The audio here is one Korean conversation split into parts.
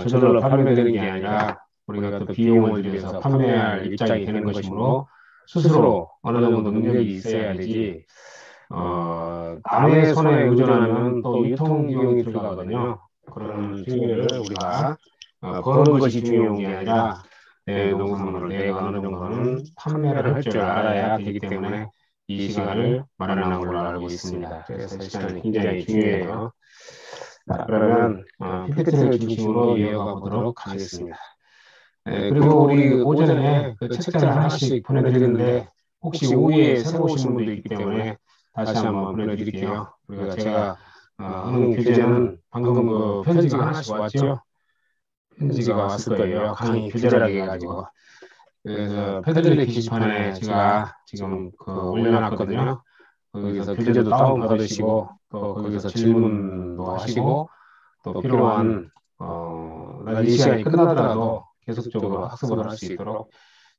저절로 판매되는 게 아니라 우리가 또 비용을 들여서 판매할 입장이 되는 것이므로 스스로 어느 정도 능력이 있어야 되지, 남의 손에 의존하면 또 유통 비용이 들어가거든요. 그런 측면을 우리가 버는 것이 중요한 게 아니라 내 농산물을 내가 어느 정도는 판매를 할 줄 알아야 되기 때문에 이 시간을 마련한 걸로 알고 있습니다. 그래서 시간이 굉장히 중요해요. 자, 그러면 PPT를 중심으로 이어가 보도록 하겠습니다. 그리고 우리 오전에 그 책자를 하나씩 보내드렸는데 혹시 오후에 새로 오신 분도 있기 때문에 다시 한번 보내드릴게요. 우리가 제가 하는 교재는 방금 그 편지가 하나씩 왔죠? 편지가 왔을 거예요. 강의 교재라고 해가지고. 그래서 패들렛 게시판에 제가 지금 그 올려놨거든요. 거기서 교재도 다운받으시고 또 거기서 질문도 하시고 또 필요한 이 시간이 끝나더라도 계속적으로 학습을 할 수 있도록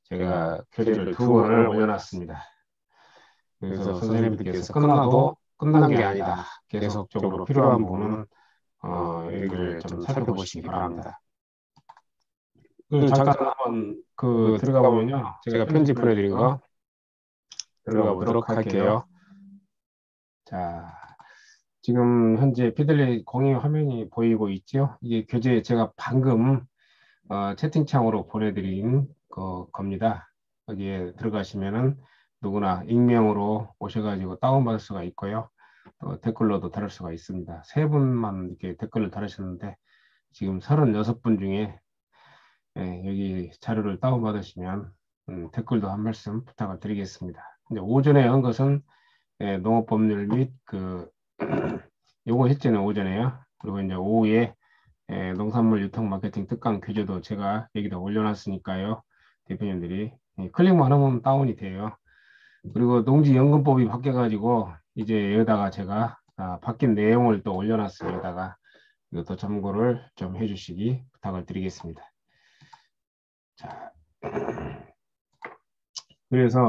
제가 교재를 2권을 올려놨습니다. 그래서 선생님들께서 끝나도 끝난 게 아니다. 계속적으로 필요한 부분은 여기를 좀 살펴보시기 바랍니다. 잠깐 한번 들어가 보면요. 제가 편집 보내드린 거 들어가 보도록 할게요. 자, 지금 현재 피들리 공유 화면이 보이고 있죠? 이게 교재 제가 방금 채팅창으로 보내드린 겁니다. 여기에 들어가시면은 누구나 익명으로 오셔가지고 다운받을 수가 있고요. 또 댓글로도 달을 수가 있습니다. 3분만 이렇게 댓글을 달으셨는데 지금 36분 중에 여기 자료를 다운받으시면 댓글도 한 말씀 부탁을 드리겠습니다. 이제 오전에 한 것은 농업법률 및 요거 했잖아요, 오전에요. 그리고 이제 오후에 농산물 유통 마케팅 특강 교재도 제가 여기다 올려놨으니까요. 대표님들이 클릭만 하면 다운이 돼요. 그리고 농지연금법이 바뀌어가지고 이제 여기다가 제가 바뀐 내용을 또 올려놨어요. 여기다가 이것도 참고를 좀 해주시기 부탁을 드리겠습니다. 자, 그래서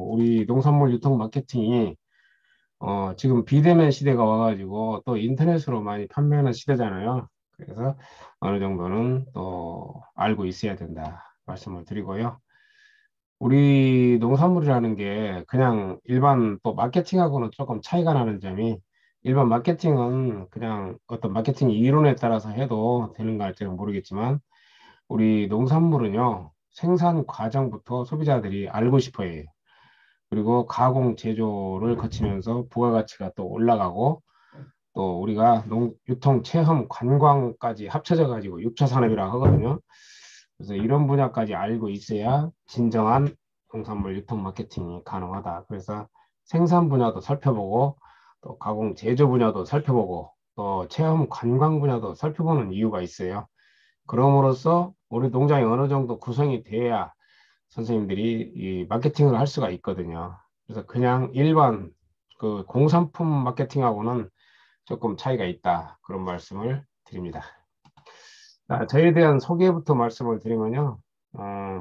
우리 농산물 유통 마케팅이 지금 비대면 시대가 와가지고 또 인터넷으로 많이 판매하는 시대잖아요. 그래서 어느 정도는 또 알고 있어야 된다 말씀을 드리고요. 우리 농산물이라는 게 그냥 일반 또 마케팅하고는 조금 차이가 나는 점이 일반 마케팅은 그냥 어떤 마케팅 이론에 따라서 해도 되는 가 할지는 모르겠지만 우리 농산물은요 생산 과정부터 소비자들이 알고 싶어 해요. 그리고 가공 제조를 거치면서 부가가치가 또 올라가고 또 우리가 유통, 체험, 관광까지 합쳐져 가지고 6차 산업이라고 하거든요. 그래서 이런 분야까지 알고 있어야 진정한 농산물 유통 마케팅이 가능하다. 그래서 생산 분야도 살펴보고 또 가공 제조 분야도 살펴보고 또 체험 관광 분야도 살펴보는 이유가 있어요. 그럼으로써 우리 농장이 어느 정도 구성이 돼야 선생님들이 이 마케팅을 할 수가 있거든요. 그래서 그냥 일반 그 공산품 마케팅하고는 조금 차이가 있다. 그런 말씀을 드립니다. 저에 대한 소개부터 말씀을 드리면요.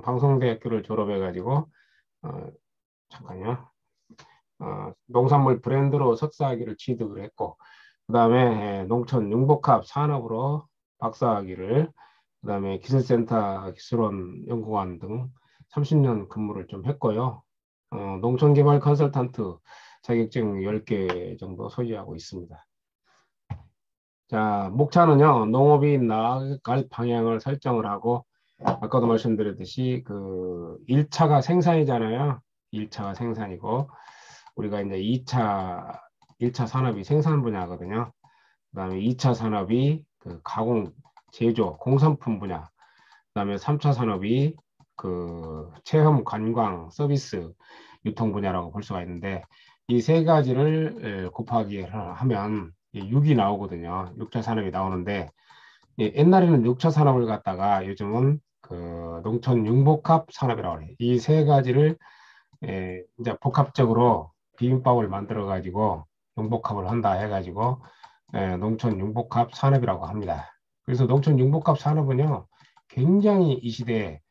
방송대학교를 졸업해가지고, 잠깐요. 농산물 브랜드로 석사학위를 취득을 했고, 그 다음에 농촌 융복합 산업으로 박사학위를, 그 다음에 기술센터 기술원 연구관 등 30년 근무를 좀 했고요. 농촌개발 컨설턴트 자격증 10개 정도 소유하고 있습니다. 자, 목차는요, 농업이 나아갈 방향을 설정을 하고, 아까도 말씀드렸듯이, 1차가 생산이잖아요. 1차가 생산이고, 우리가 이제 1차 산업이 생산 분야거든요. 그 다음에 2차 산업이 가공, 제조, 공산품 분야. 그 다음에 3차 산업이 체험, 관광, 서비스, 유통 분야라고 볼 수가 있는데, 이 세 가지를 곱하기 하면 6이 나오거든요. 6차 산업이 나오는데 옛날에는 6차 산업을 갖다가 요즘은 농촌 융복합 산업이라고 해요. 이 세 가지를 이제 복합적으로 비빔밥을 만들어 가지고 융복합을 한다 해가지고 농촌 융복합 산업이라고 합니다. 그래서 농촌 융복합 산업은요 굉장히 이 시대에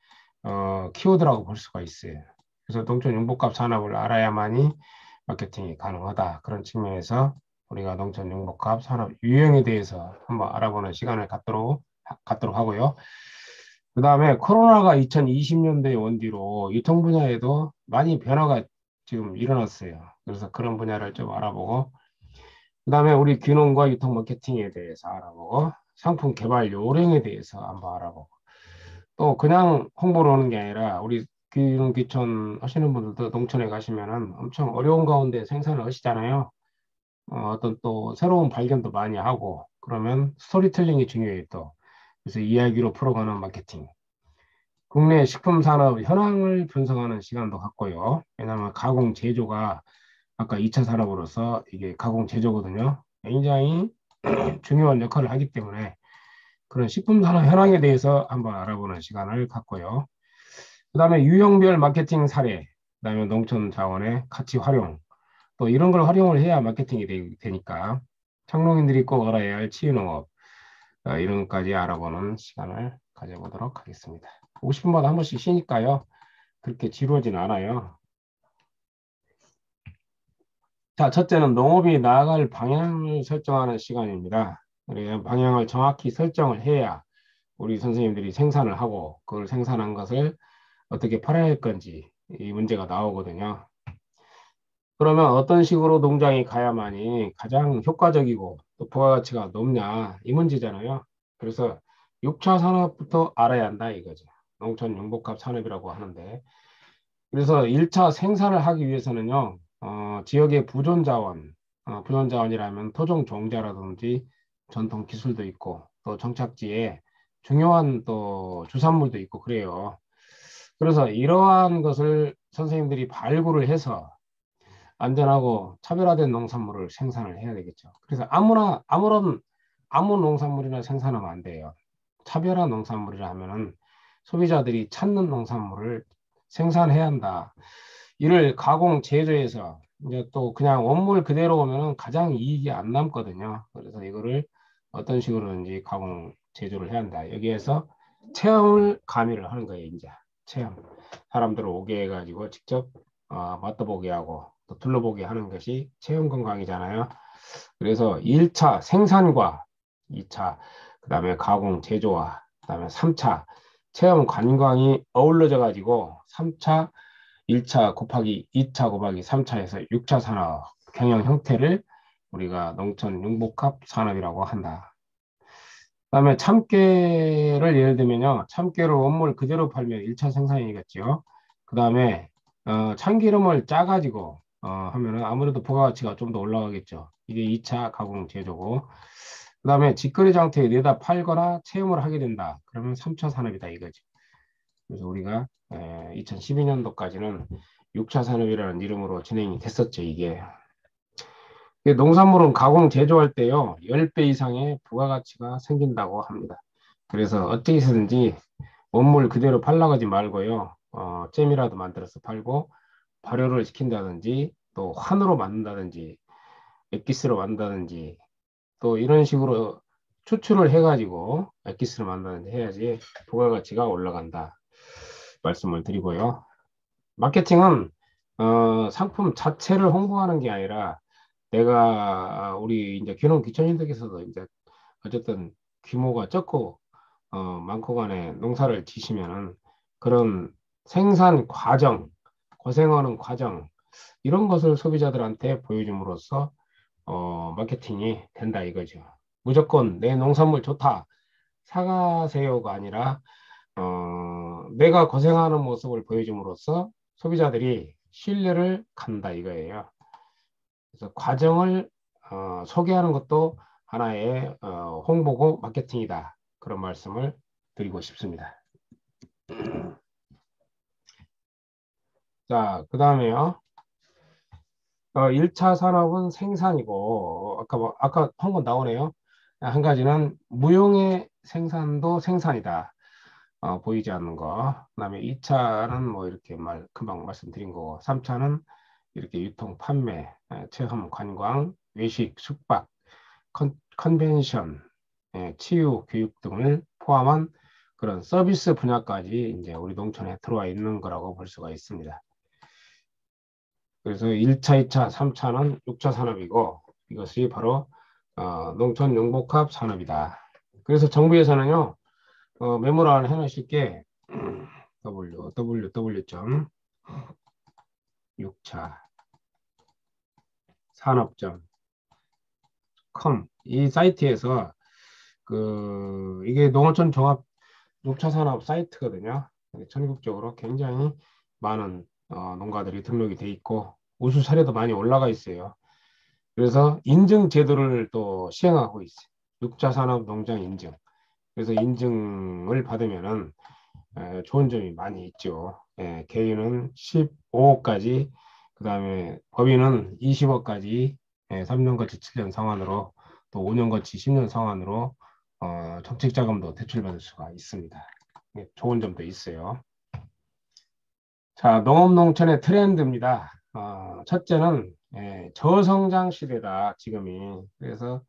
키워드라고 볼 수가 있어요. 그래서 농촌 융복합 산업을 알아야만이 마케팅이 가능하다. 그런 측면에서 우리가 농촌 융복합 산업 유형에 대해서 한번 알아보는 시간을 갖도록 갖도록 하고요. 그 다음에 코로나가 2020년도에 온 뒤로 유통 분야에도 많이 변화가 지금 일어났어요. 그래서 그런 분야를 좀 알아보고, 그 다음에 우리 귀농과 유통 마케팅에 대해서 알아보고, 상품 개발 요령에 대해서 한번 알아보고, 또 그냥 홍보를 하는 게 아니라 우리 귀농 귀촌 하시는 분들도 농촌에 가시면은 엄청 어려운 가운데 생산을 하시잖아요. 어떤 또 새로운 발견도 많이 하고, 그러면 스토리텔링이 중요해요 또. 그래서 이야기로 풀어가는 마케팅. 국내 식품 산업 현황을 분석하는 시간도 갖고요. 왜냐하면 가공 제조가 아까 2차 산업으로서 이게 가공 제조거든요. 굉장히 중요한 역할을 하기 때문에 그런 식품 산업 현황에 대해서 한번 알아보는 시간을 갖고요. 그 다음에 유형별 마케팅 사례, 그 다음에 농촌 자원의 가치 활용, 또 이런 걸 활용을 해야 마케팅이 되니까 창농인들이 꼭 알아야 할 치유농업, 이런 것까지 알아보는 시간을 가져보도록 하겠습니다. 50분마다 한 번씩 쉬니까요. 그렇게 지루하진 않아요. 자, 첫째는 농업이 나아갈 방향을 설정하는 시간입니다. 그래서 방향을 정확히 설정을 해야 우리 선생님들이 생산을 하고 그걸 생산한 것을 어떻게 팔아야 할 건지 이 문제가 나오거든요. 그러면 어떤 식으로 농장이 가야만이 가장 효과적이고 또 부가가치가 높냐 이 문제잖아요. 그래서 6차 산업부터 알아야 한다 이거죠. 농촌 융복합 산업이라고 하는데 그래서 1차 생산을 하기 위해서는요. 지역의 부존 자원이라면 토종 종자라든지 전통 기술도 있고 또 정착지에 중요한 또 주산물도 있고 그래요. 그래서 이러한 것을 선생님들이 발굴을 해서 안전하고 차별화된 농산물을 생산을 해야 되겠죠. 그래서 아무 농산물이나 생산하면 안 돼요. 차별화 농산물이라 하면은 소비자들이 찾는 농산물을 생산해야 한다. 이를 가공 제조해서 이제 또 그냥 원물 그대로 오면은 가장 이익이 안 남거든요. 그래서 이거를 어떤 식으로든지 가공 제조를 해야 한다. 여기에서 체험을 가미를 하는 거예요, 이제. 체험. 사람들을 오게 해가지고 직접 맛도 보게 하고 또 둘러보게 하는 것이 체험 관광이잖아요. 그래서 1차 생산과 2차, 그 다음에 가공 제조와 그 다음에 3차 체험 관광이 어우러져 가지고 3차 1차 곱하기 2차 곱하기 3차에서 6차 산업 경영 형태를 우리가 농촌 융복합 산업이라고 한다. 그다음에 참깨를 예를 들면요. 참깨를 원물 그대로 팔면 1차 생산이겠죠. 그다음에 참기름을 짜가지고 하면은 아무래도 부가가치가 좀 더 올라가겠죠. 이게 2차 가공 제조고. 그다음에 직거래 장터에 내다 팔거나 체험을 하게 된다. 그러면 3차 산업이다 이거죠. 그래서 우리가 2012년도까지는 6차 산업이라는 이름으로 진행이 됐었죠, 이게. 농산물은 가공 제조할 때요, 10배 이상의 부가가치가 생긴다고 합니다. 그래서 어떻게 해서든지 원물 그대로 팔라가지 말고요, 잼이라도 만들어서 팔고, 발효를 시킨다든지, 또 환으로 만든다든지, 엑기스로 만든다든지, 또 이런 식으로 추출을 해가지고 엑기스를 만든다든지 해야지 부가가치가 올라간다. 말씀을 드리고요. 마케팅은 상품 자체를 홍보하는 게 아니라 우리 이제 귀농 귀촌인들께서도 이제 어쨌든 규모가 적고 많고 간에 농사를 지시면은 그런 생산 과정, 고생하는 과정 이런 것을 소비자들한테 보여줌으로써 마케팅이 된다 이거죠. 무조건 내 농산물 좋다 사가세요가 아니라 내가 고생하는 모습을 보여줌으로써 소비자들이 신뢰를 갖는다 이거예요. 그래서 과정을 소개하는 것도 하나의 홍보고 마케팅이다. 그런 말씀을 드리고 싶습니다. 자, 그 다음에요. 1차 산업은 생산이고, 아까 한 건 나오네요. 한 가지는 무용의 생산도 생산이다. 보이지 않는 거. 그다음에 2차는 뭐 이렇게 금방 말씀드린 거고, 3차는 이렇게 유통, 판매, 체험, 관광, 외식, 숙박, 컨벤션, 치유, 교육 등을 포함한 그런 서비스 분야까지 이제 우리 농촌에 들어와 있는 거라고 볼 수가 있습니다. 그래서 1차, 2차, 3차는 6차 산업이고 이것이 바로 농촌 융복합 산업이다. 그래서 정부에서는요. 메모를 해놓으실 게 www. 6차 산업점 com 이 사이트에서 이게 농어촌 종합 6차 산업 사이트거든요. 전국적으로 굉장히 많은 농가들이 등록이 돼 있고 우수 사례도 많이 올라가 있어요. 그래서 인증 제도를 또 시행하고 있어요. 6차 산업 농장 인증. 그래서 인증을 받으면은 좋은 점이 많이 있죠. 개인은 15억까지, 그 다음에 법인은 20억까지 3년 거치 7년 상환으로 또 5년 거치 10년 상환으로 정책 자금도 대출받을 수가 있습니다. 좋은 점도 있어요. 자, 농업농촌의 트렌드입니다. 첫째는 저성장 시대다, 지금이. 그래서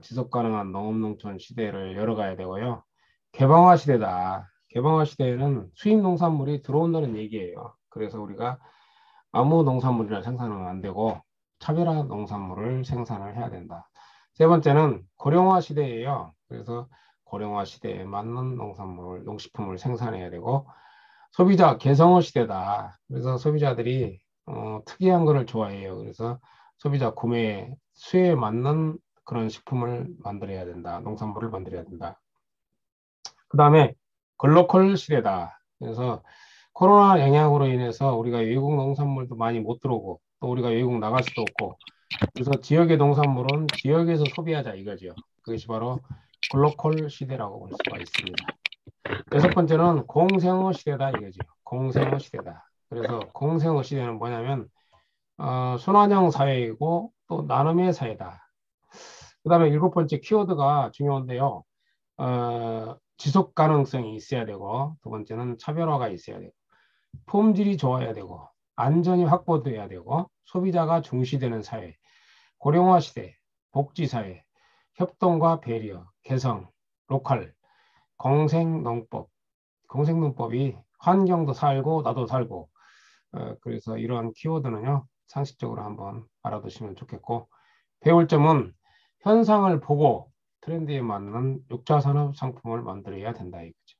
지속 가능한 농업농촌 시대를 열어가야 되고요. 개방화 시대다. 개방화 시대에는 수입 농산물이 들어온다는 얘기예요. 그래서 우리가 아무 농산물이나 생산은 안 되고 차별화 농산물을 생산을 해야 된다. 세 번째는 고령화 시대예요. 그래서 고령화 시대에 맞는 농산물, 농식품을 생산해야 되고 소비자 개성어 시대다. 그래서 소비자들이 특이한 거를 좋아해요. 그래서 소비자 구매 수요에 맞는 그런 식품을 만들어야 된다. 농산물을 만들어야 된다. 그 다음에 글로컬 시대다. 그래서 코로나 영향으로 인해서 우리가 외국 농산물도 많이 못 들어오고 또 우리가 외국 나갈 수도 없고 그래서 지역의 농산물은 지역에서 소비하자 이거죠. 그것이 바로 글로컬 시대라고 볼 수가 있습니다. 여섯 번째는 공생어 시대다 이거죠. 공생어 시대다. 그래서 공생어 시대는 뭐냐면 순환형 사회이고 또 나눔의 사회다. 그 다음에 일곱 번째 키워드가 중요한데요. 지속 가능성이 있어야 되고 두 번째는 차별화가 있어야 되고 품질이 좋아야 되고 안전이 확보돼야 되고 소비자가 중시되는 사회, 고령화 시대, 복지 사회, 협동과 배려, 개성, 로컬, 공생농법. 공생농법이 환경도 살고 나도 살고 그래서 이러한 키워드는요 상식적으로 한번 알아두시면 좋겠고 배울 점은 현상을 보고 트렌드에 맞는 6차 산업 상품을 만들어야 된다 이거죠.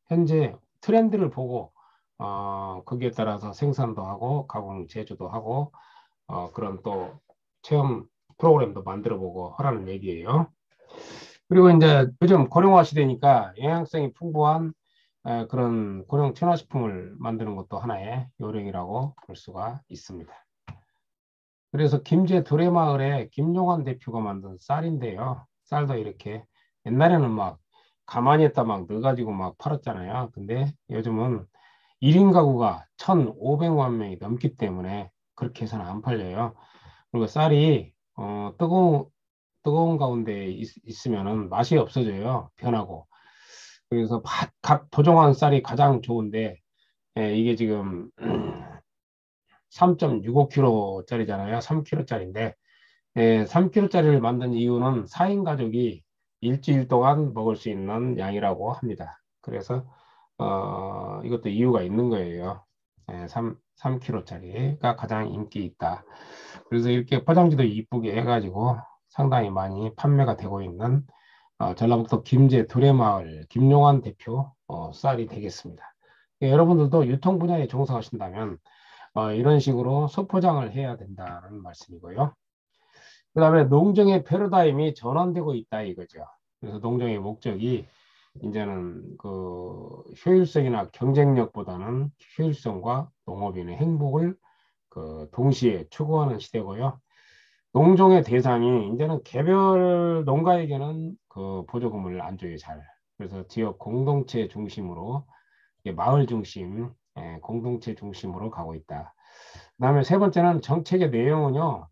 현재 트렌드를 보고 거기에 따라서 생산도 하고 가공 제조도 하고 그런 또 체험 프로그램도 만들어 보고 하라는 얘기예요. 그리고 이제 요즘 고령화 시대니까 영양성이 풍부한 그런 고령 친화식품을 만드는 것도 하나의 요령이라고 볼 수가 있습니다. 그래서 김제 도래마을에 김용환 대표가 만든 쌀인데요. 쌀도 이렇게 옛날에는 막 가만히 있다 막 넣어가지고 막 팔았잖아요. 근데 요즘은 1인 가구가 1,500만 명이 넘기 때문에 그렇게 해서는 안 팔려요. 그리고 쌀이 뜨거운 가운데 있으면은 맛이 없어져요. 변하고. 그래서 갓 도종한 쌀이 가장 좋은데 이게 지금 3.65kg짜리잖아요. 3kg짜리인데 3kg짜리를 만든 이유는 4인 가족이 일주일 동안 먹을 수 있는 양이라고 합니다. 그래서 이것도 이유가 있는 거예요. 3kg짜리가 가장 인기 있다. 그래서 이렇게 포장지도 이쁘게 해가지고 상당히 많이 판매가 되고 있는 전라북도 김제 두레마을 김용환 대표 쌀이 되겠습니다. 여러분들도 유통 분야에 종사하신다면 이런 식으로 소포장을 해야 된다는 말씀이고요. 그 다음에 농정의 패러다임이 전환되고 있다 이거죠. 그래서 농정의 목적이 이제는 효율성이나 경쟁력보다는 효율성과 농업인의 행복을 동시에 추구하는 시대고요. 농종의 대상이 이제는 개별 농가에게는 보조금을 안 줘요, 잘. 그래서 지역 공동체 중심으로 마을 중심, 공동체 중심으로 가고 있다. 그다음에 세 번째는 정책의 내용은요.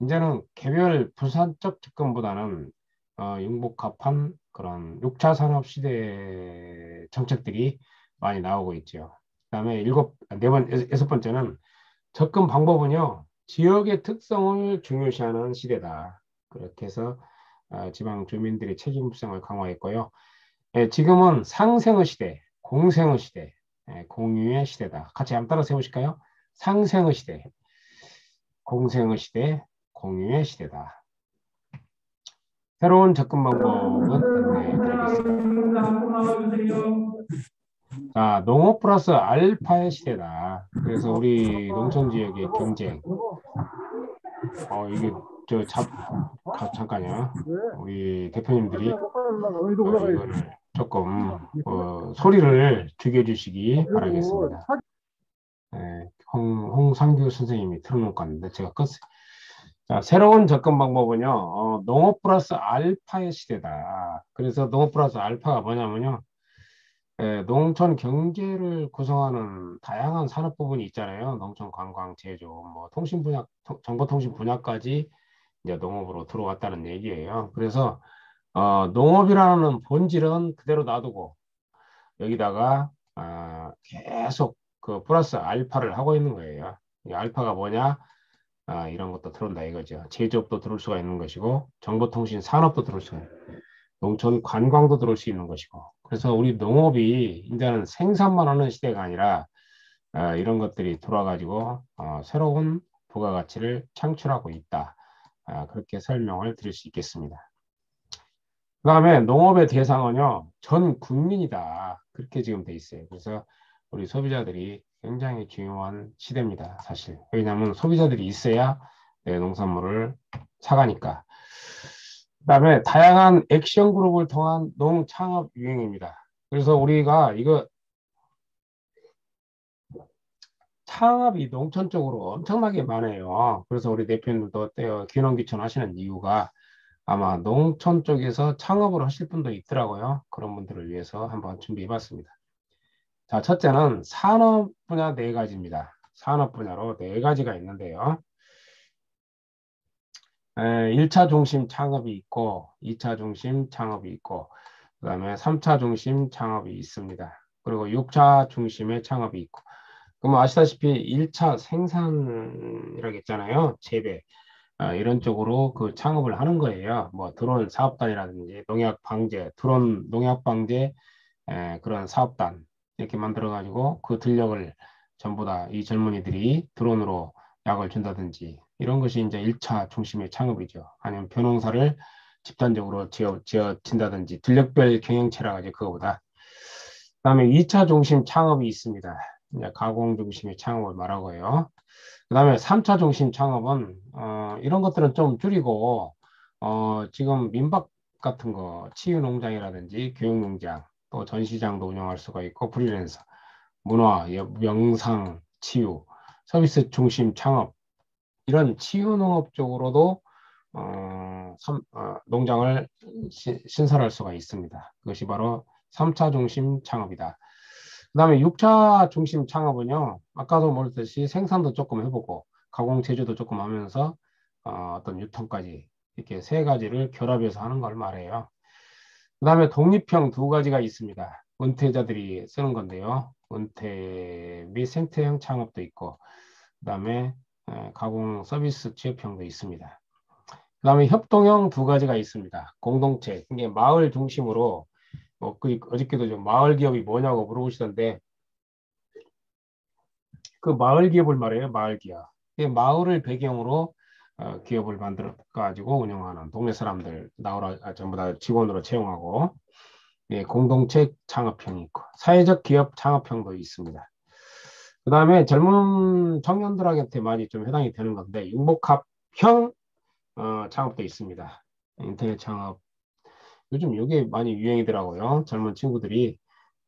이제는 개별 부산적 접근보다는 융복합한 그런 6차 산업 시대 정책들이 많이 나오고 있죠. 그다음에 여섯 번째는 접근 방법은요. 지역의 특성을 중요시하는 시대다. 그렇게 해서 지방 주민들의 책임성을 강화했고요. 지금은 상생의 시대, 공생의 시대, 공유의 시대다. 같이 한번 따라 세우실까요? 상생의 시대, 공생의 시대, 공유의 시대다. 새로운 접근 방법은 안내해 드리겠습니다. 자, 농업 플러스 알파의 시대다. 그래서 우리 농촌 지역의 경쟁. 이게 잠깐요. 우리 대표님들이 이거를 조금 소리를 죽여주시기 바라겠습니다. 네, 홍상규 선생님이 틀어놓을 건데 제가 껐어요. 자, 새로운 접근 방법은요, 농업 플러스 알파의 시대다. 그래서 농업 플러스 알파가 뭐냐면요, 농촌 경제를 구성하는 다양한 산업 부분이 있잖아요. 농촌 관광, 제조, 뭐 통신 분야, 정보통신 분야까지 이제 농업으로 들어왔다는 얘기예요. 그래서 농업이라는 본질은 그대로 놔두고 여기다가 계속 그 플러스 알파를 하고 있는 거예요. 이 알파가 뭐냐? 이런 것도 들어온다 이거죠. 제조업도 들어올 수가 있는 것이고 정보통신 산업도 들어올 수가 있는, 농촌 관광도 들어올 수 있는 것이고. 그래서 우리 농업이 이제는 생산만 하는 시대가 아니라 이런 것들이 돌아가지고 새로운 부가가치를 창출하고 있다. 그렇게 설명을 드릴 수 있겠습니다. 그 다음에 농업의 대상은요, 전 국민이다. 그렇게 지금 돼 있어요. 그래서 우리 소비자들이 굉장히 중요한 시대입니다. 사실. 왜냐하면 소비자들이 있어야 내 농산물을 사가니까. 그 다음에 다양한 액션 그룹을 통한 농창업 유행입니다. 그래서 우리가 이거 창업이 농촌 쪽으로 엄청나게 많아요. 그래서 우리 대표님들도 귀농귀촌 하시는 이유가 아마 농촌 쪽에서 창업을 하실 분도 있더라고요. 그런 분들을 위해서 한번 준비해 봤습니다. 자, 첫째는 산업 분야 네 가지입니다. 산업 분야로 네 가지가 있는데요. 1차 중심 창업이 있고 2차 중심 창업이 있고 그 다음에 3차 중심 창업이 있습니다. 그리고 6차 중심의 창업이 있고, 그럼 아시다시피 1차 생산이라고 했잖아요. 재배. 이런 쪽으로 그 창업을 하는 거예요. 뭐 드론 사업단이라든지 농약 방제, 드론 농약 방제 그런 사업단 이렇게 만들어 가지고 그 들력을 전부 다 이 젊은이들이 드론으로 약을 준다든지 이런 것이 이제 1차 중심의 창업이죠. 아니면 벼농사를 집단적으로 지어진다든지 들력별 경영체라 가지고 그거보다. 그다음에 2차 중심 창업이 있습니다. 이제 가공 중심의 창업을 말하고요. 그다음에 3차 중심 창업은 이런 것들은 좀 줄이고 지금 민박 같은 거 치유농장이라든지 교육농장 또 전시장도 운영할 수가 있고 프리랜서 문화 명상 치유 서비스 중심 창업 이런 치유농업 쪽으로도 농장을 신설할 수가 있습니다. 그것이 바로 3차 중심 창업이다. 그 다음에 6차 중심 창업은요, 아까도 말했듯이 생산도 조금 해보고, 가공 제조도 조금 하면서, 어떤 유통까지, 이렇게 세 가지를 결합해서 하는 걸 말해요. 그 다음에 독립형 두 가지가 있습니다. 은퇴자들이 쓰는 건데요. 은퇴 및 생태형 창업도 있고, 그 다음에 가공 서비스 취업형도 있습니다. 그 다음에 협동형 두 가지가 있습니다. 공동체, 이게 마을 중심으로 어저께도 좀 마을 기업이 뭐냐고 물어보시던데 그 마을 기업을 말해요. 마을 기업. 마을을 배경으로 기업을 만들어 가지고 운영하는 동네 사람들 나오라 전부 다 직원으로 채용하고 공동체 창업형이 있고 사회적 기업 창업형도 있습니다. 그 다음에 젊은 청년들한테 많이 좀 해당이 되는 건데 융복합형 창업도 있습니다. 인터넷 창업 요즘 이게 많이 유행이더라고요. 젊은 친구들이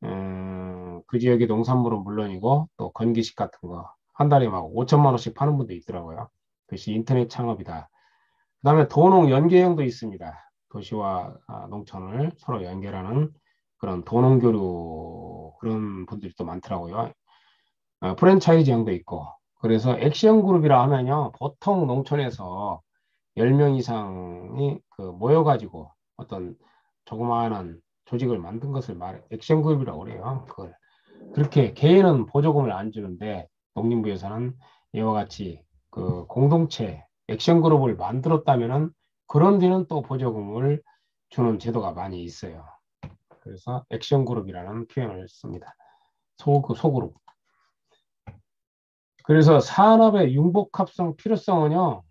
그 지역의 농산물은 물론이고 또 건기식 같은 거 한 달에 막 5천만 원씩 파는 분도 있더라고요. 그것이 인터넷 창업이다. 그 다음에 도농 연계형도 있습니다. 도시와 농촌을 서로 연결하는 그런 도농교류 그런 분들이 또 많더라고요. 프랜차이즈형도 있고 그래서 액션 그룹이라 하면요 보통 농촌에서 10명 이상이 그 모여가지고 어떤 조그마한 조직을 만든 것을 액션 그룹이라고 그래요. 그걸 그렇게 개인은 보조금을 안 주는데 농림부에서는 이와 같이 그 공동체 액션 그룹을 만들었다면은 그런 데는 또 보조금을 주는 제도가 많이 있어요. 그래서 액션 그룹이라는 표현을 씁니다. 소그룹. 그래서 산업의 융복합성 필요성은요,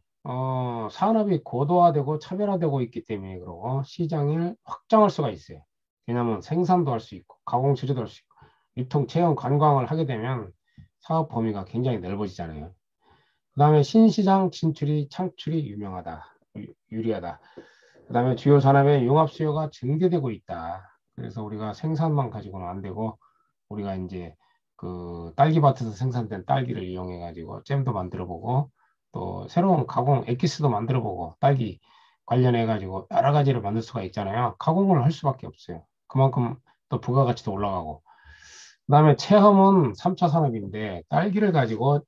산업이 고도화되고 차별화되고 있기 때문에 그러고 시장을 확장할 수가 있어요. 왜냐하면 생산도 할 수 있고 가공 제조도 할 수 있고 유통 체험 관광을 하게 되면 사업 범위가 굉장히 넓어지잖아요. 그 다음에 신시장 진출이 창출이 유리하다. 그 다음에 주요 산업의 융합 수요가 증대되고 있다. 그래서 우리가 생산만 가지고는 안 되고 우리가 이제 그 딸기밭에서 생산된 딸기를 이용해 가지고 잼도 만들어 보고 또 새로운 가공 엑기스도 만들어 보고 딸기 관련해 가지고 여러 가지를 만들 수가 있잖아요. 가공을 할 수밖에 없어요. 그만큼 또 부가가치도 올라가고. 그다음에 체험은 3차 산업인데 딸기를 가지고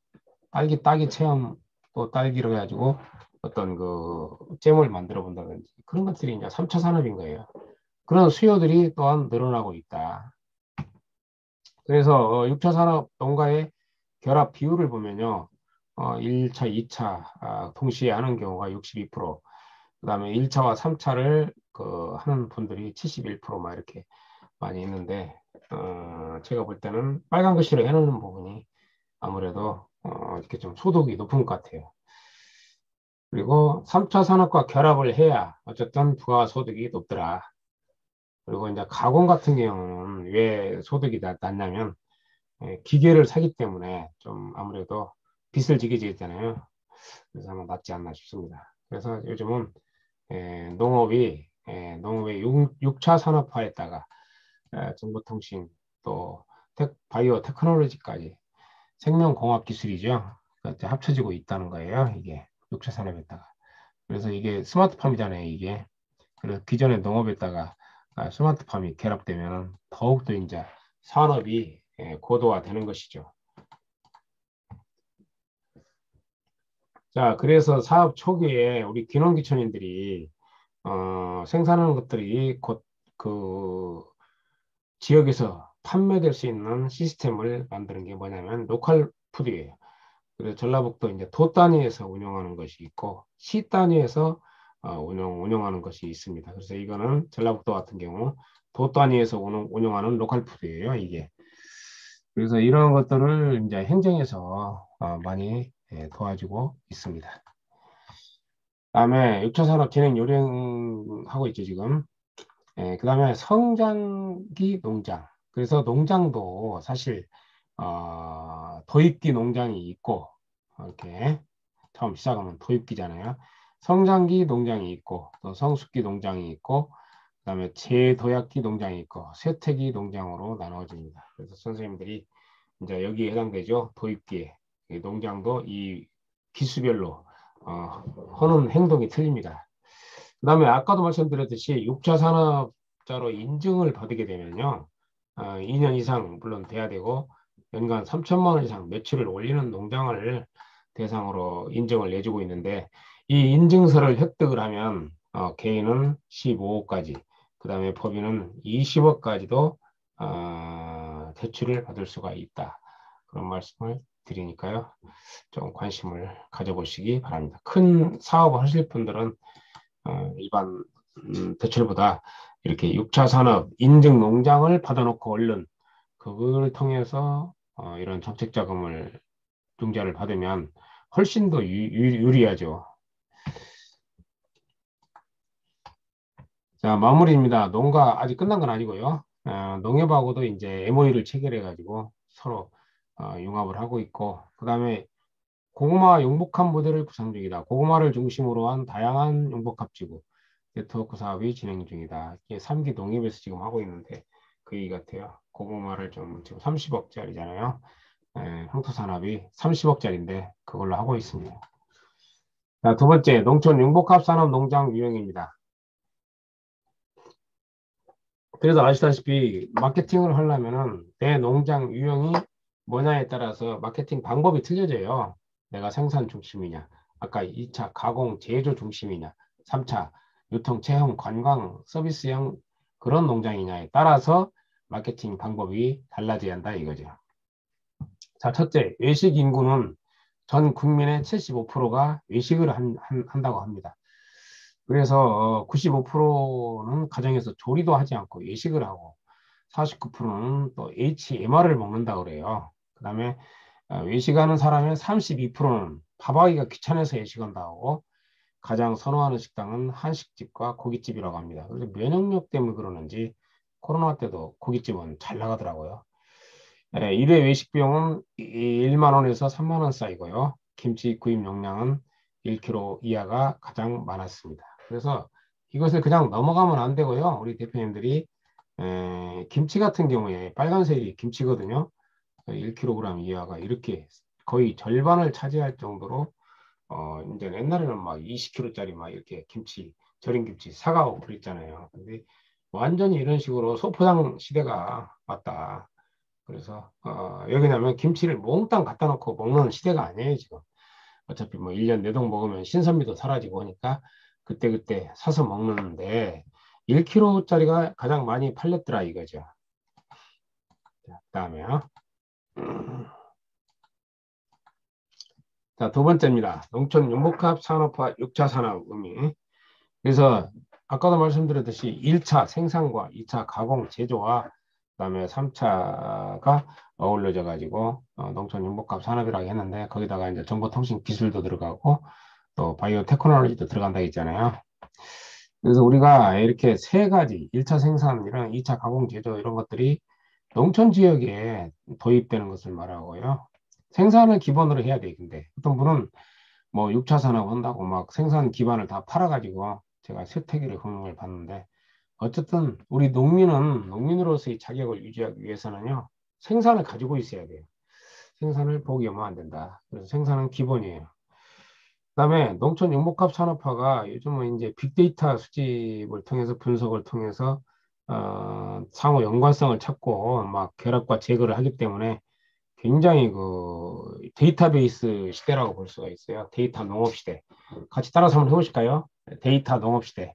딸기 따기 체험 또 딸기를 가지고 어떤 그 잼을 만들어 본다든지 그런 것들이 이제 3차 산업인 거예요. 그런 수요들이 또한 늘어나고 있다. 그래서 6차 산업 농가의 결합 비율을 보면요. 1차, 2차 동시에 하는 경우가 62%, 그다음에 1차와 3차를 그 하는 분들이 71%막 이렇게 많이 있는데 제가 볼 때는 빨간 글씨로 해놓는 부분이 아무래도 이렇게 좀 소득이 높은 것 같아요. 그리고 3차 산업과 결합을 해야 어쨌든 부가소득이 높더라. 그리고 이제 가공 같은 경우는 왜 소득이 낮냐면 기계를 사기 때문에 좀 아무래도 빚을 지게 되잖아요. 그래서 아마 낮지 않나 싶습니다. 그래서 요즘은 농업의 6차 산업화에다가 정보통신 또 바이오 테크놀로지까지 생명공학 기술이죠. 그러니까 합쳐지고 있다는 거예요. 이게 6차 산업에다가. 그래서 이게 스마트팜이잖아요. 이게. 그래서 기존의 농업에다가 스마트팜이 결합되면 더욱더 이제 산업이 고도화되는 것이죠. 자, 그래서 사업 초기에 우리 귀농귀촌인들이 생산하는 것들이 곧 그 지역에서 판매될 수 있는 시스템을 만드는 게 뭐냐면 로컬 푸드예요. 그래서 전라북도 이제 도 단위에서 운영하는 것이 있고 시 단위에서 운영하는 것이 있습니다. 그래서 이거는 전라북도 같은 경우 도 단위에서 운영하는 로컬 푸드예요. 이게. 그래서 이런 것들을 이제 행정에서 많이 도와주고 있습니다. 다음에 6차 산업 진행 요령하고 있죠, 지금. 그다음에 성장기 농장. 그래서 농장도 사실 도입기 농장이 있고 이렇게 처음 시작하면 도입기잖아요. 성장기 농장이 있고 또 성숙기 농장이 있고 그다음에 재도약기 농장이 있고 쇠퇴기 농장으로 나눠집니다. 그래서 선생님들이 이제 여기에 해당되죠. 도입기에 이 농장도 이 기수별로 하는 행동이 틀립니다. 그다음에 아까도 말씀드렸듯이 6차 산업자로 인증을 받게 되면요. 2년 이상 물론 돼야 되고 연간 3천만 원 이상 매출을 올리는 농장을 대상으로 인증을 내주고 있는데 이 인증서를 획득을 하면 개인은 15억까지 그다음에 법인은 20억까지도 대출을 받을 수가 있다. 그런 말씀을 드리니까요. 좀 관심을 가져보시기 바랍니다. 큰 사업을 하실 분들은 일반 대출보다 이렇게 6차 산업 인증 농장을 받아놓고 얼른 그걸 통해서 이런 정책 자금을 융자를 받으면 훨씬 더 유리하죠. 자, 마무리입니다. 농가 아직 끝난 건 아니고요. 농협하고도 이제 MOU를 체결해 가지고 서로 융합을 하고 있고 그다음에 고구마 융복합 모델을 구상 중이다. 고구마를 중심으로 한 다양한 융복합지구 네트워크 사업이 진행 중이다. 이게 3기 농협에서 지금 하고 있는데 그 얘기 같아요. 고구마를 좀 지금 30억짜리잖아요. 황토산업이 30억짜리인데 그걸로 하고 있습니다. 자, 두 번째, 농촌 융복합 산업 농장 유형입니다. 그래서 아시다시피 마케팅을 하려면은 내 농장 유형이 뭐냐에 따라서 마케팅 방법이 틀려져요. 내가 생산 중심이냐, 아까 2차 가공 제조 중심이냐, 3차 유통 체험 관광 서비스형 그런 농장이냐에 따라서 마케팅 방법이 달라져야 한다 이거죠. 자, 첫째, 외식 인구는 전 국민의 75%가 외식을 한다고 합니다. 그래서 95%는 가정에서 조리도 하지 않고 외식을 하고 49%는 또 HMR을 먹는다 그래요. 그 다음에 외식하는 사람의 32%는 밥하기가 귀찮아서 외식한다고 가장 선호하는 식당은 한식집과 고깃집이라고 합니다. 그래서 면역력 때문에 그러는지 코로나 때도 고깃집은 잘 나가더라고요. 일회 외식 비용은 1만 원에서 3만 원 사이고요. 김치 구입 용량은 1kg 이하가 가장 많았습니다. 그래서 이것을 그냥 넘어가면 안 되고요. 우리 대표님들이 김치 같은 경우에 빨간색이 김치거든요. 1kg 이하가 이렇게 거의 절반을 차지할 정도로 이제 옛날에는 막 20kg짜리 막 이렇게 김치 절인 김치 사가고 그랬잖아요. 근데 완전히 이런 식으로 소포장 시대가 왔다. 그래서 왜 그러냐면 김치를 몽땅 갖다 놓고 먹는 시대가 아니에요 지금. 어차피 뭐 1년 내동 먹으면 신선미도 사라지고 하니까 그때그때 사서 먹는데 1kg짜리가 가장 많이 팔렸더라 이거죠. 자, 그다음에요. 자, 두 번째입니다. 농촌 융복합 산업화 6차 산업 의미. 그래서 아까도 말씀드렸듯이 1차 생산과 2차 가공 제조와 그다음에 3차가 어우러져 가지고 농촌 융복합 산업이라고 했는데 거기다가 이제 정보통신 기술도 들어가고 또 바이오 테크놀로지도 들어간다 했잖아요. 그래서 우리가 이렇게 세 가지 1차 생산 이런 2차 가공 제조 이런 것들이 농촌 지역에 도입되는 것을 말하고요. 생산을 기본으로 해야 돼. 근데 어떤 분은 뭐 6차 산업 한다고 막 생산 기반을 다 팔아가지고 제가 쇠퇴기를 흥을 봤는데 어쨌든 우리 농민은 농민으로서의 자격을 유지하기 위해서는요. 생산을 가지고 있어야 돼요. 생산을 포기하면 안 된다. 그래서 생산은 기본이에요. 그다음에 농촌 융복합 산업화가 요즘은 이제 빅데이터 수집을 통해서 분석을 통해서 상호 연관성을 찾고 막 결합과 제거를 하기 때문에 굉장히 그 데이터베이스 시대라고 볼 수가 있어요. 데이터 농업 시대. 같이 따라서 한번 해보실까요? 데이터 농업 시대.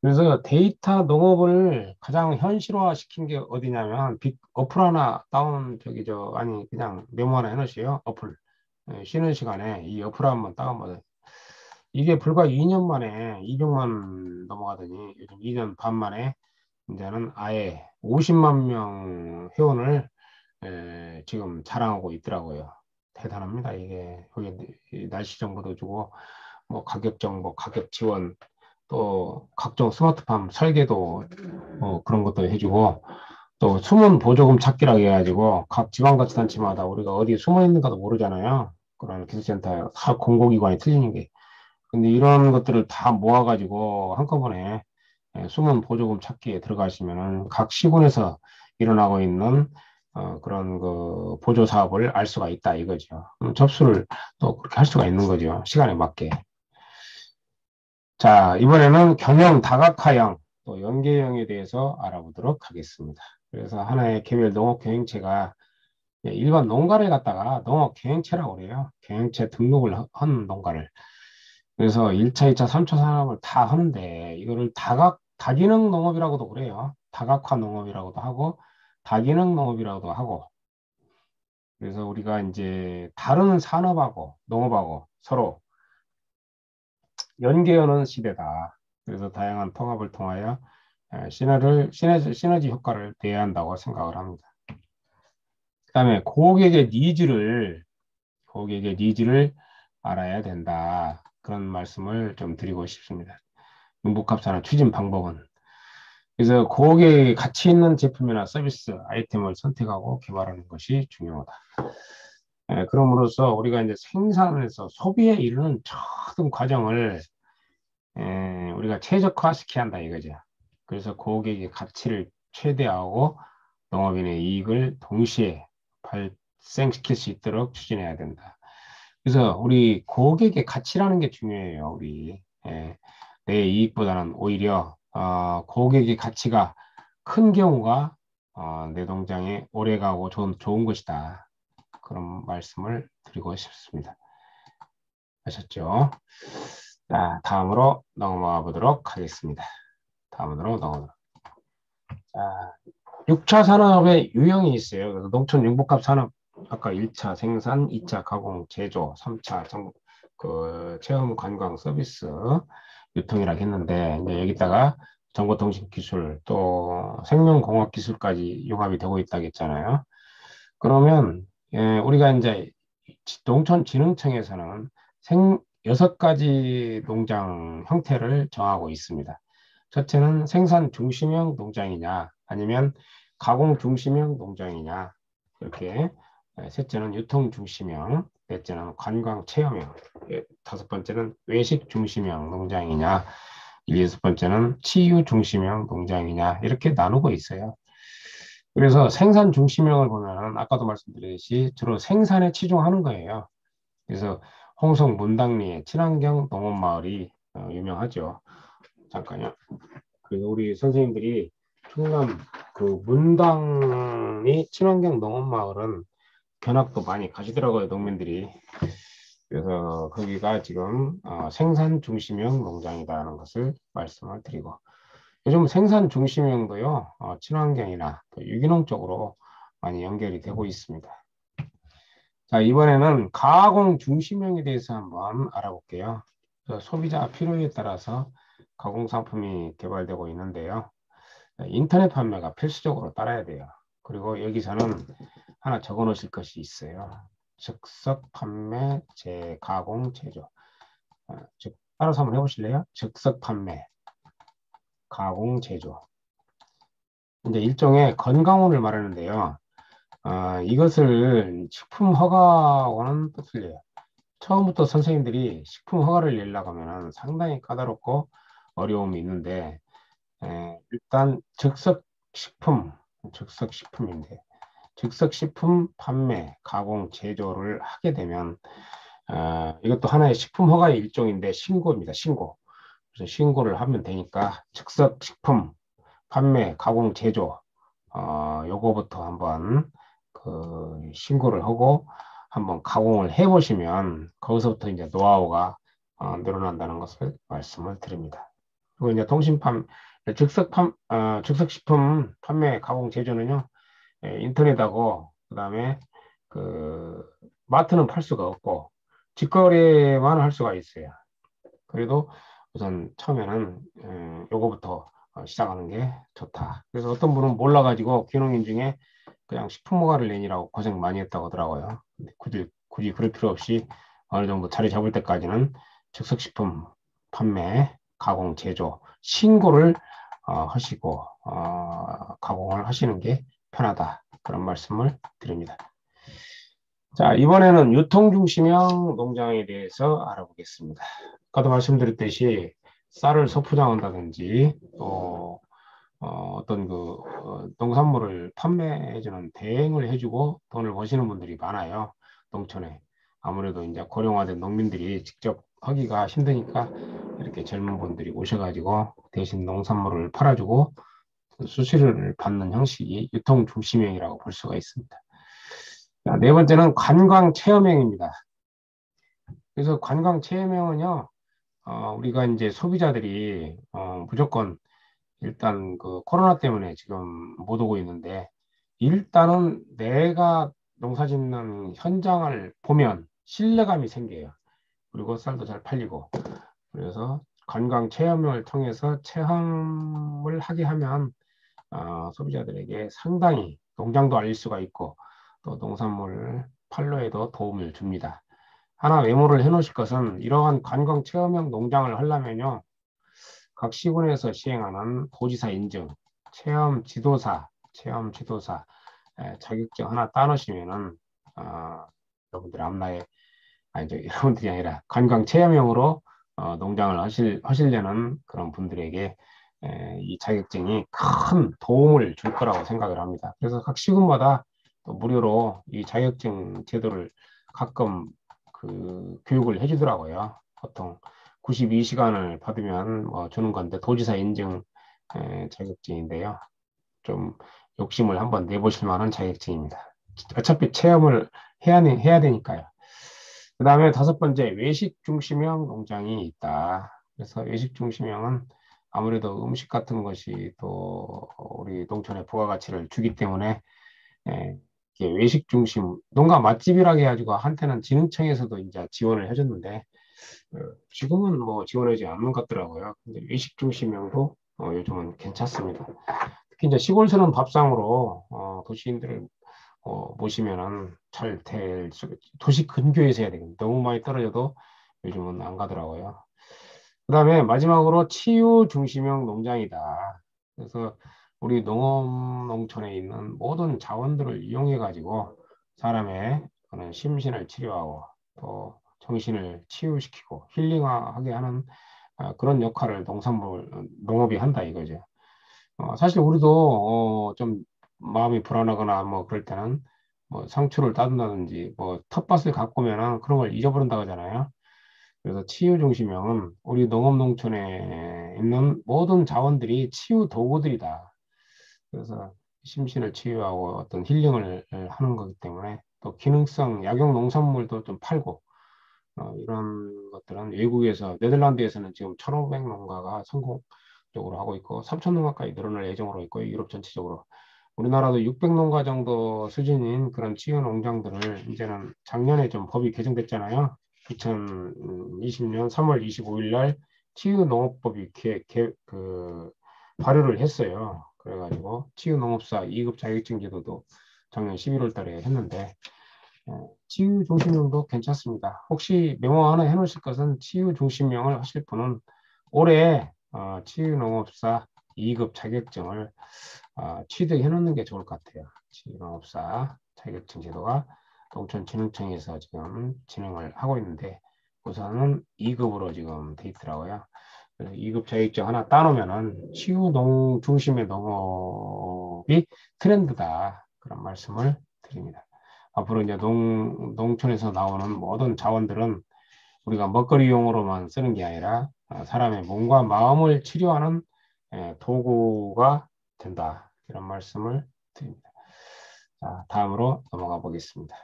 그래서 데이터 농업을 가장 현실화 시킨 게 어디냐면 어플 하나 다운 저기 저 아니 그냥 메모 하나 해놓으세요. 어플. 쉬는 시간에 이 어플 한번 다운받아요. 이게 불과 2년 만에 200만 넘어가더니 요즘 2년 반 만에 이제는 아예 50만 명 회원을 지금 자랑하고 있더라고요. 대단합니다. 이게 거기 날씨 정보도 주고 뭐 가격 정보, 가격 지원 또 각종 스마트팜 설계도 그런 것도 해주고 또 숨은 보조금 찾기라고 해가지고 각 지방자치단체마다 우리가 어디 숨어 있는가도 모르잖아요. 그런 기술센터 다 공공기관이 틀리는 게. 근데 이런 것들을 다 모아가지고 한꺼번에 숨은 보조금 찾기에 들어가시면은 각 시군에서 일어나고 있는 그런 그 보조 사업을 알 수가 있다 이거죠. 접수를 또 그렇게 할 수가 있는 거죠. 시간에 맞게. 자, 이번에는 경영 다각화형 또 연계형에 대해서 알아보도록 하겠습니다. 그래서 하나의 개별 농업 경영체가 일반 농가를 갖다가 농업 경영체라고 그래요. 경영체 등록을 한 농가를. 그래서 1차, 2차, 3차 산업을 다 하는데 이거를 다기능 농업이라고도 그래요. 다각화 농업이라고도 하고 다기능 농업이라고도 하고 그래서 우리가 이제 다른 산업하고 농업하고 서로 연계하는 시대다. 그래서 다양한 통합을 통하여 시너지 효과를 내야 한다고 생각을 합니다. 그다음에 고객의 니즈를 알아야 된다. 그런 말씀을 좀 드리고 싶습니다. 융복합산업 추진 방법은 그래서 고객의 가치 있는 제품이나 서비스 아이템을 선택하고 개발하는 것이 중요하다. 그럼으로써 우리가 이제 생산에서 소비에 이르는 모든 과정을 우리가 최적화시켜야 한다 이거죠. 그래서 고객의 가치를 최대화하고 농업인의 이익을 동시에 발생시킬 수 있도록 추진해야 된다. 그래서 우리 고객의 가치라는 게 중요해요. 우리 내 이익보다는 오히려 고객의 가치가 큰 경우가 내 동장에 오래가고 좋은 것이다. 그런 말씀을 드리고 싶습니다. 아셨죠? 자, 다음으로 넘어가 보도록 하겠습니다. 다음으로 넘어가. 자, 6차 산업의 유형이 있어요. 그래서 농촌 융복합 산업, 아까 1차 생산, 2차 가공, 제조, 3차 체험 관광 서비스 유통이라고 했는데, 이제 여기다가 정보통신 기술, 또 생명공학 기술까지 융합이 되고 있다고 했잖아요. 그러면, 우리가 이제 농촌진흥청에서는 6가지 농장 형태를 정하고 있습니다. 첫째는 생산 중심형 농장이냐, 아니면 가공 중심형 농장이냐. 이렇게. 셋째는 유통 중심형, 넷째는 관광 체험형, 다섯 번째는 외식 중심형 농장이냐, 여섯 번째는 치유 중심형 농장이냐, 이렇게 나누고 있어요. 그래서 생산 중심형을 보면은 아까도 말씀드렸듯이 주로 생산에 치중하는 거예요. 그래서 홍성 문당리의 친환경 농업마을이 유명하죠. 잠깐요. 그래서 우리 선생님들이 충남 그 문당이 친환경 농업마을은 견학도 많이 가시더라고요, 농민들이. 그래서 거기가 지금 생산 중심형 농장이다라는 것을 말씀을 드리고, 요즘 생산 중심형도요, 친환경이나 또 유기농 쪽으로 많이 연결이 되고 있습니다. 자, 이번에는 가공 중심형에 대해서 한번 알아볼게요. 소비자 필요에 따라서 가공 상품이 개발되고 있는데요. 인터넷 판매가 필수적으로 따라야 돼요. 그리고 여기서는 하나 적어 놓으실 것이 있어요. 즉석 판매, 재가공, 제조. 따라서 한번 해보실래요? 즉석 판매, 가공, 제조. 이제 일종의 건강원을 말하는데요. 이것을 식품 허가와는 또 틀려요. 처음부터 선생님들이 식품 허가를 내려고 하면 상당히 까다롭고 어려움이 있는데, 일단 즉석식품인데, 즉석식품 판매, 가공, 제조를 하게 되면 이것도 하나의 식품 허가의 일종인데 신고입니다. 신고. 그래서 신고를 하면 되니까 즉석식품 판매, 가공, 제조 요거부터 한번 그 신고를 하고 한번 가공을 해보시면 거기서부터 이제 노하우가 늘어난다는 것을 말씀을 드립니다. 그리고 이제 즉석식품 판매, 가공, 제조는요, 인터넷하고 그다음에 그 마트는 팔 수가 없고 직거래만 할 수가 있어요. 그래도 우선 처음에는 요거부터 시작하는 게 좋다. 그래서 어떤 분은 몰라가지고 귀농인 중에 그냥 식품허가를 내니라고 고생 많이 했다고 하더라고요. 근데 굳이 그럴 필요 없이 어느 정도 자리 잡을 때까지는 즉석식품 판매, 가공, 제조, 신고를 하시고 가공을 하시는 게 편하다. 그런 말씀을 드립니다. 자, 이번에는 유통중심형 농장에 대해서 알아보겠습니다. 아까도 말씀드렸듯이 쌀을 소포장한다든지 또 어떤 농산물을 판매해주는 대행을 해주고 돈을 버시는 분들이 많아요. 농촌에. 아무래도 이제 고령화된 농민들이 직접 하기가 힘드니까 이렇게 젊은 분들이 오셔가지고 대신 농산물을 팔아주고 수수료를 받는 형식이 유통중심형이라고 볼 수가 있습니다. 자, 네 번째는 관광체험형입니다. 그래서 관광체험형은요, 우리가 이제 소비자들이 무조건 일단 그 코로나 때문에 지금 못 오고 있는데, 일단은 내가 농사 짓는 현장을 보면 신뢰감이 생겨요. 그리고 쌀도 잘 팔리고. 그래서 관광 체험을 통해서 체험을 하게 하면 소비자들에게 상당히 농장도 알릴 수가 있고 또 농산물 판로에도 도움을 줍니다. 하나 메모를 해 놓으실 것은 이러한 관광 체험형 농장을 하려면요. 각 시군에서 시행하는 도지사 인증, 체험 지도사 자격증 하나 따놓으시면은 여러분들 앞날에 아니 여러분들이 아니라 관광 체험형으로 농장을 하시려는 그런 분들에게 이 자격증이 큰 도움을 줄 거라고 생각을 합니다. 그래서 각 시군마다 또 무료로 이 자격증 제도를 가끔 그 교육을 해주더라고요. 보통 92시간을 받으면 주는 건데 도지사 인증 자격증인데요. 좀 욕심을 한번 내보실 만한 자격증입니다. 어차피 체험을 해야 되니까요. 그 다음에 다섯 번째, 외식 중심형 농장이 있다. 그래서 외식 중심형은 아무래도 음식 같은 것이 또 우리 농촌에 부가가치를 주기 때문에 이게 외식 중심, 농가 맛집이라고 해가지고 한때는 진흥청에서도 이제 지원을 해줬는데 지금은 뭐 지원하지 않는 것 같더라고요. 근데 외식 중심형도 요즘은 괜찮습니다. 특히 이제 시골서는 밥상으로 도시인들을 모시면은 잘 도시 근교에서 해야 되거든요. 너무 많이 떨어져도 요즘은 안 가더라고요. 그 다음에 마지막으로 치유 중심형 농장이다. 그래서 우리 농촌에 있는 모든 자원들을 이용해 가지고 사람의 그런 심신을 치료하고 또 정신을 치유시키고 힐링하게 하는 그런 역할을 농업이 한다 이거죠. 사실 우리도 좀 마음이 불안하거나 뭐 그럴 때는 뭐 상추를 따준다든지 뭐 텃밭을 가꾸면은 그런 걸 잊어버린다고 하잖아요. 그래서 치유 중심형은 우리 농업 농촌에 있는 모든 자원들이 치유 도구들이다. 그래서 심신을 치유하고 어떤 힐링을 하는 거기 때문에 또 기능성 약용 농산물도 좀 팔고 이런 것들은 외국에서 네덜란드에서는 지금 1,500 농가가 성공적으로 하고 있고 3,000 농가까지 늘어날 예정으로 있고 유럽 전체적으로 우리나라도 600 농가 정도 수준인 그런 치유 농장들을 이제는 작년에 좀 법이 개정됐잖아요. 2020년 3월 25일 날 치유 농업법이 발효를 했어요. 그래가지고 치유 농업사 2급 자격증 제도도 작년 11월 달에 했는데 치유 중심형도 괜찮습니다. 혹시 메모 하나 해놓으실 것은 치유 중심형을 하실 분은 올해 치유 농업사 2급 자격증을 취득해 놓는 게 좋을 것 같아요. 치유 농업사 자격증 제도가 농촌진흥청에서 지금 진행을 하고 있는데 우선은 2급으로 지금 돼 있더라고요. 그래서 2급 자격증 하나 따놓으면은 치유 농 중심의 농업이 트렌드다. 그런 말씀을 드립니다. 앞으로 이제 농촌에서 나오는 모든 자원들은 우리가 먹거리용으로만 쓰는 게 아니라 사람의 몸과 마음을 치료하는 도구가 된다. 이런 말씀을 드립니다. 자, 다음으로 넘어가 보겠습니다.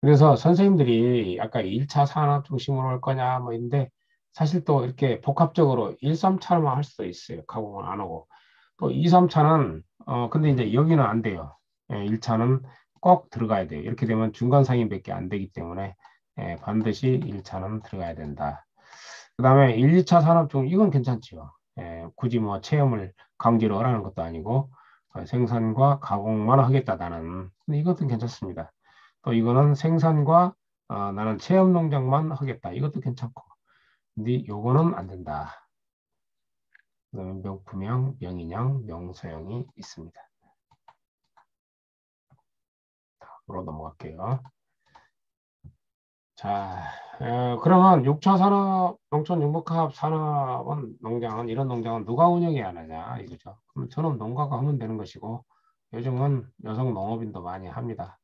그래서 선생님들이 아까 1차 산업 중심으로 할 거냐 뭐 있는데 사실 또 이렇게 복합적으로 1, 3차로만 할 수도 있어요. 가공을 안 하고. 또 2, 3차는 근데 이제 여기는 안 돼요. 1차는 꼭 들어가야 돼요. 이렇게 되면 중간 상인밖에 안 되기 때문에 반드시 1차는 들어가야 된다. 그 다음에 1, 2차 산업 중 이건 괜찮지요. 굳이 뭐 체험을 강제로 하라는 것도 아니고 생산과 가공만 하겠다 나는. 근데 이것도 괜찮습니다. 또 이거는 생산과 나는 체험 농장만 하겠다. 이것도 괜찮고. 근데 요거는 안 된다. 그다음에 명품형, 명인형, 명소형이 있습니다. 으로 넘어갈게요. 자, 그러면 6차 산업, 농촌 융복합 산업은 농장은 이런 농장은 누가 운영해야 하느냐 이거죠. 그럼 저는 농가가 하면 되는 것이고 요즘은 여성 농업인도 많이 합니다.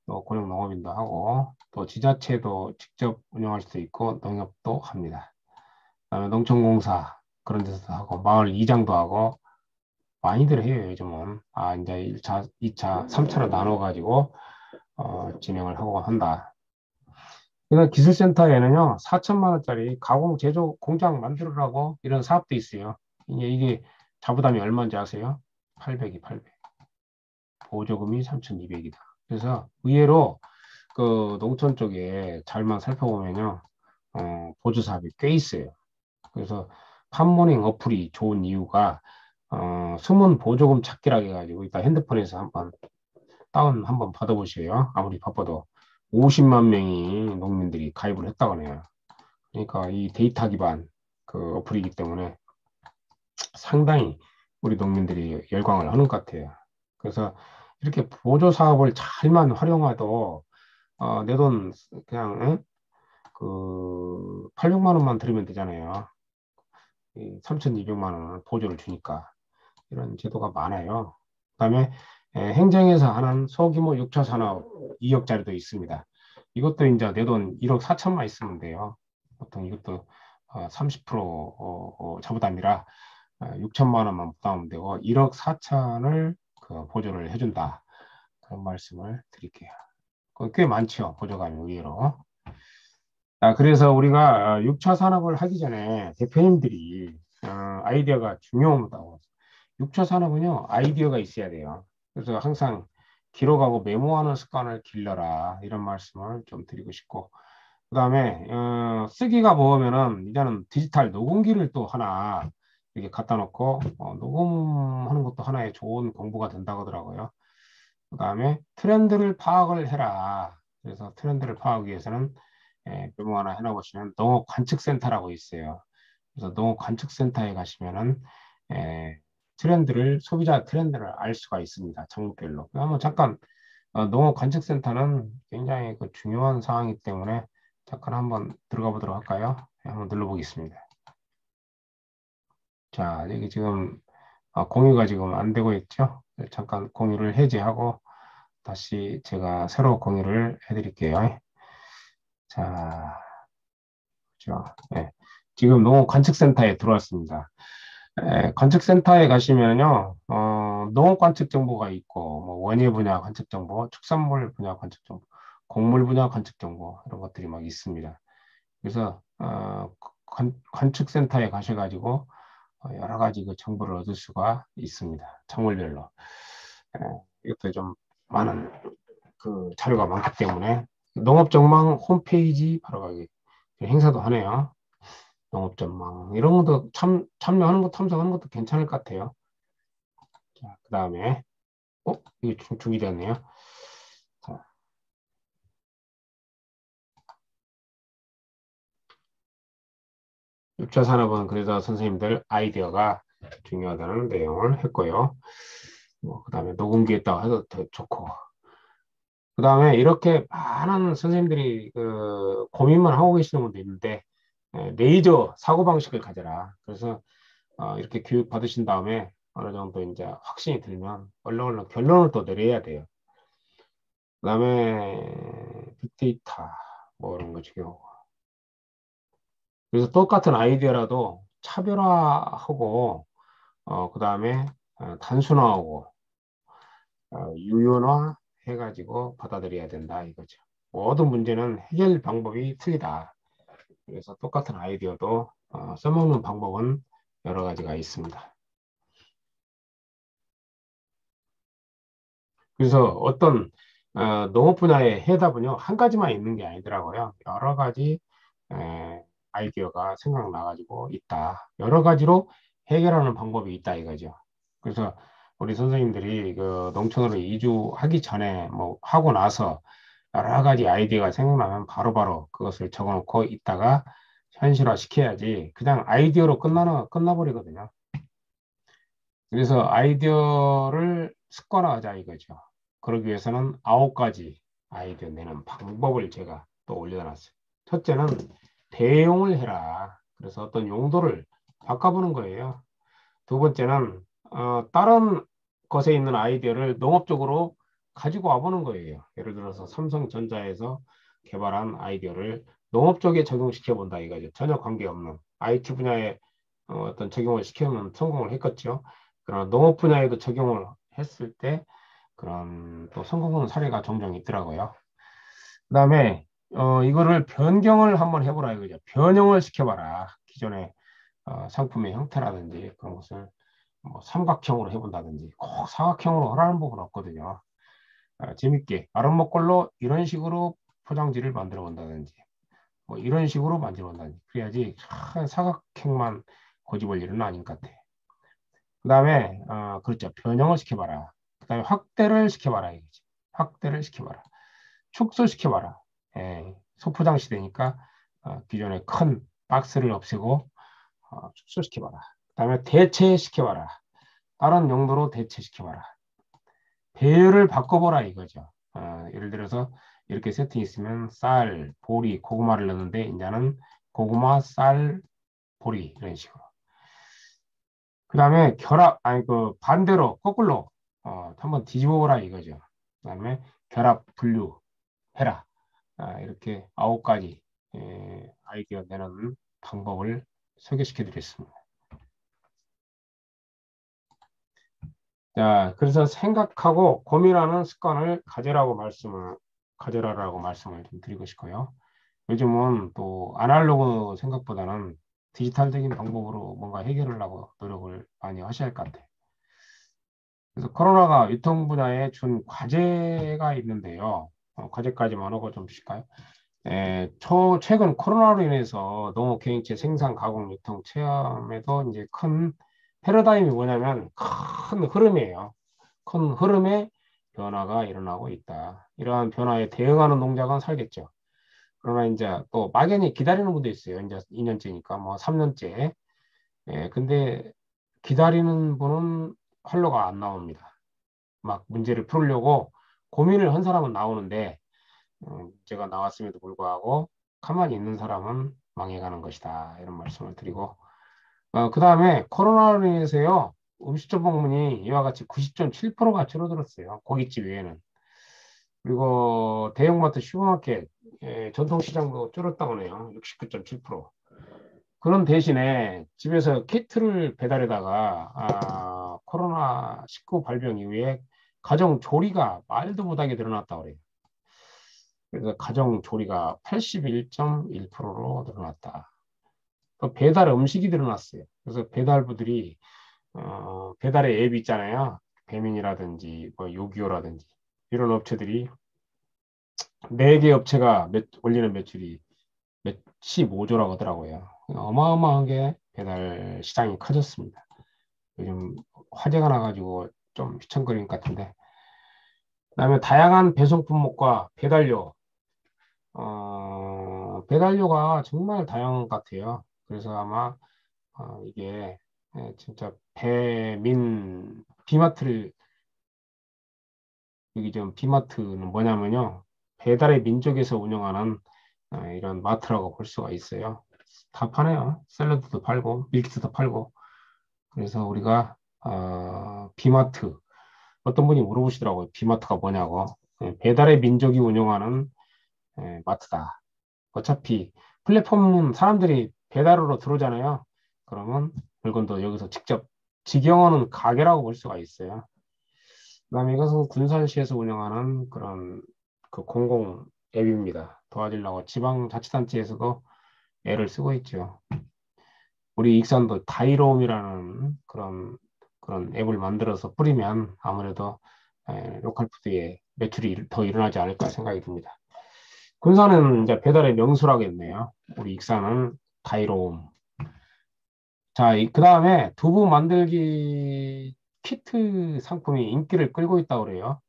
또 고령 농업인도 하고 또 지자체도 직접 운영할 수도 있고 농협도 합니다. 그다음에 농촌공사 그런 데서도 하고 마을 이장도 하고 많이들 해요 요즘은. 이제 1차, 2차, 3차로 나눠가지고 진행을 하고 한다. 그래서 기술센터에는요 4천만 원짜리 가공 제조 공장 만들으라고 이런 사업도 있어요. 이게 자부담이 얼마인지 아세요? 800이 800. 보조금이 3,200이다. 그래서 의외로 그 농촌 쪽에 잘만 살펴보면요 보조 사업이 꽤 있어요. 그래서 팜모닝 어플이 좋은 이유가 숨은 보조금 찾기라 해가지고 이따 핸드폰에서 한번 받아보세요. 아무리 바빠도 50만 명이 농민들이 가입을 했다고 하네요. 그러니까 이 데이터 기반 그 어플이기 때문에 상당히 우리 농민들이 열광을 하는 것 같아요. 그래서 이렇게 보조 사업을 잘만 활용해도 내 돈 그냥 800만 원만 들으면 되잖아요. 3,200만 원을 보조를 주니까 이런 제도가 많아요. 그다음에 행정에서 하는 소규모 6차 산업 2억짜리도 있습니다. 이것도 이제 내 돈 1억 4천만 있으면 돼요. 보통 이것도 30% 자부담이라 6천만 원만 부담하면 되고 1억 4천을 그 보조를 해준다. 그런 말씀을 드릴게요. 꽤 많죠. 보조금이 의외로. 그래서 우리가 6차 산업을 하기 전에 대표님들이 아이디어가 중요하다고. 6차 산업은요, 아이디어가 있어야 돼요. 그래서 항상 기록하고 메모하는 습관을 길러라. 이런 말씀을 좀 드리고 싶고. 그 다음에, 쓰기가 뭐냐면은, 이제는 디지털 녹음기를 또 하나 이렇게 갖다 놓고, 녹음하는 것도 하나의 좋은 공부가 된다고 하더라고요. 그 다음에 트렌드를 파악을 해라. 그래서 트렌드를 파악하기 위해서는 메모 하나 해놔보시면 농업관측센터라고 있어요. 그래서 농업관측센터에 가시면은 에, 소비자 트렌드를 알 수가 있습니다. 종목별로. 한번 잠깐 농업관측센터는 굉장히 그 중요한 사항이기 때문에 잠깐 한번 들어가 보도록 할까요? 한번 눌러보겠습니다. 자, 여기 지금 공유가 지금 안 되고 있죠? 잠깐 공유를 해제하고 다시 제가 새로 공유를 해드릴게요. 자, 그죠? 네. 지금 농업관측센터에 들어왔습니다. 관측센터에 가시면요, 농업 관측 정보가 있고, 뭐 원예 분야 관측 정보, 축산물 분야 관측 정보, 곡물 분야 관측 정보 이런 것들이 막 있습니다. 그래서 관측센터에 가셔가지고 여러 가지 그 정보를 얻을 수가 있습니다. 작물별로. 이것도 좀 많은 그 자료가 많기 때문에 농업전망 홈페이지 바로 가기 행사도 하네요. 농업전망 이런 것도 참여하는 것 참석하는 것도 괜찮을 것 같아요. 자, 그 다음에 이게 중이됐네요. 자, 육차 산업은 그래서 선생님들 아이디어가 중요하다는 내용을 했고요. 그 다음에 녹음기에다가 해도 더 좋고. 그 다음에 이렇게 많은 선생님들이 그 고민만 하고 계시는 분도 있는데 레이저 사고방식을 가져라. 그래서 이렇게 교육 받으신 다음에 어느 정도 이제 확신이 들면 얼른 결론을 또 내려야 돼요. 그 다음에 빅데이터 뭐 이런 거 중요하고. 그래서 똑같은 아이디어라도 차별화하고 그 다음에 단순화하고 유연화 해가지고 받아들여야 된다 이거죠. 모든 문제는 해결 방법이 틀리다. 그래서 똑같은 아이디어도 써먹는 방법은 여러 가지가 있습니다. 그래서 어떤 농업 분야의 해답은요 한 가지만 있는 게 아니더라고요. 여러 가지 아이디어가 생각나가지고 있다. 여러 가지로 해결하는 방법이 있다 이거죠. 그래서 우리 선생님들이 그 농촌으로 이주하기 전에 뭐 하고 나서 여러 가지 아이디어가 생각나면 바로바로 그것을 적어놓고 있다가 현실화 시켜야지 그냥 아이디어로 끝나버리거든요. 그래서 아이디어를 습관화하자 이거죠. 그러기 위해서는 9가지 아이디어 내는 방법을 제가 또 올려놨어요. 첫째는 대용을 해라. 그래서 어떤 용도를 바꿔보는 거예요. 두 번째는 다른 것에 있는 아이디어를 농업적으로 가지고 와보는 거예요. 예를 들어서 삼성전자에서 개발한 아이디어를 농업 쪽에 적용시켜 본다 이거죠. 전혀 관계없는 IT 분야에 어떤 적용을 시키면 성공을 했겠죠. 그러나 농업 분야에도 적용을 했을 때 그런 또 성공하는 사례가 종종 있더라고요. 그다음에 이거를 변경을 한번 해보라 이거죠. 변형을 시켜봐라. 기존의 상품의 형태라든지 그런 것을 뭐 삼각형으로 해본다든지 꼭 사각형으로 하라는 부분 없거든요. 재밌게 아랫목걸로 이런 식으로 포장지를 만들어 본다든지 뭐 이런 식으로 만들어 본다든지 그래야지 사각형만 고집을 일은 아닌 것 같아. 그 다음에 그렇죠. 변형을 시켜봐라. 그 다음에 확대를 시켜봐라 이거지. 확대를 시켜봐라. 축소시켜봐라. 소포장 시대니까 기존의 큰 박스를 없애고 축소시켜봐라. 그 다음에 대체시켜봐라. 다른 용도로 대체시켜봐라. 배열을 바꿔보라 이거죠. 예를 들어서 이렇게 세팅이 있으면 쌀, 보리, 고구마를 넣는데 이제는 고구마, 쌀, 보리 이런 식으로. 그 다음에 그 반대로 거꾸로 한번 뒤집어 보라 이거죠. 그 다음에 결합, 분류해라. 이렇게 9가지 아이디어 내는 방법을 소개시켜 드렸습니다. 자, 그래서 생각하고 고민하는 습관을 가져라라고 말씀을 좀 드리고 싶고요. 요즘은 또 아날로그 생각보다는 디지털적인 방법으로 뭔가 해결하려고 노력을 많이 하셔야 할 것 같아요. 그래서 코로나가 유통 분야에 준 과제가 있는데요. 과제까지만 하고 좀 쉴까요? 최근 코로나로 인해서 농업 경영체 생산 가공 유통 체험에도 이제 큰 패러다임이 뭐냐면 큰 흐름이에요. 큰 흐름의 변화가 일어나고 있다. 이러한 변화에 대응하는 농장은 살겠죠. 그러나 이제 또 막연히 기다리는 분도 있어요. 이제 2년째니까 뭐 3년째. 예, 근데 기다리는 분은 활로가 안 나옵니다. 막 문제를 풀으려고 고민을 한 사람은 나오는데 문제가 나왔음에도 불구하고 가만히 있는 사람은 망해가는 것이다. 이런 말씀을 드리고 그 다음에 코로나로 인해서요. 음식점 방문이 이와 같이 90.7%가 줄어들었어요. 고깃집 외에는. 그리고 대형마트, 슈퍼마켓, 전통시장도 줄었다고 하네요. 69.7%. 그런 대신에 집에서 키트를 배달에다가 코로나19 발병 이후에 가정 조리가 말도 못하게 늘어났다고 그래요. 그래서 가정 조리가 81.1%로 늘어났다. 또 배달 음식이 늘어났어요. 그래서 배달부들이 배달의 앱 있잖아요. 배민이라든지 뭐 요기요라든지 이런 업체들이 4개 업체가 올리는 매출이 15조라고 하더라고요. 어마어마하게 배달 시장이 커졌습니다. 요즘 화제가 나가지고 좀 휘청거리는 것 같은데. 그다음에 다양한 배송 품목과 배달료. 배달료가 정말 다양한 것 같아요. 그래서 아마 이게 진짜 배민 비마트를 여기 좀 비마트는 뭐냐면요. 배달의 민족에서 운영하는 이런 마트라고 볼 수가 있어요. 다 파네요. 샐러드도 팔고 밀키트도 팔고. 그래서 우리가 비마트 어떤 분이 물어보시더라고요. 비마트가 뭐냐고. 배달의 민족이 운영하는 마트다. 어차피 플랫폼은 사람들이 배달으로 들어오잖아요. 그러면 물건도 여기서 직접 직영하는 가게라고 볼 수가 있어요. 그다음에 이것은 군산시에서 운영하는 그런 그 공공 앱입니다. 도와주려고 지방자치단체에서도 애를 쓰고 있죠. 우리 익산도 다이로움이라는 그런 앱을 만들어서 뿌리면 아무래도 로컬 푸드에 매출이 더 일어나지 않을까 생각이 듭니다. 군산은 이제 배달의 명수라겠네요. 우리 익산은 다이로움. 자, 그 다음에 두부 만들기 키트 상품이 인기를 끌고 있다고 그래요.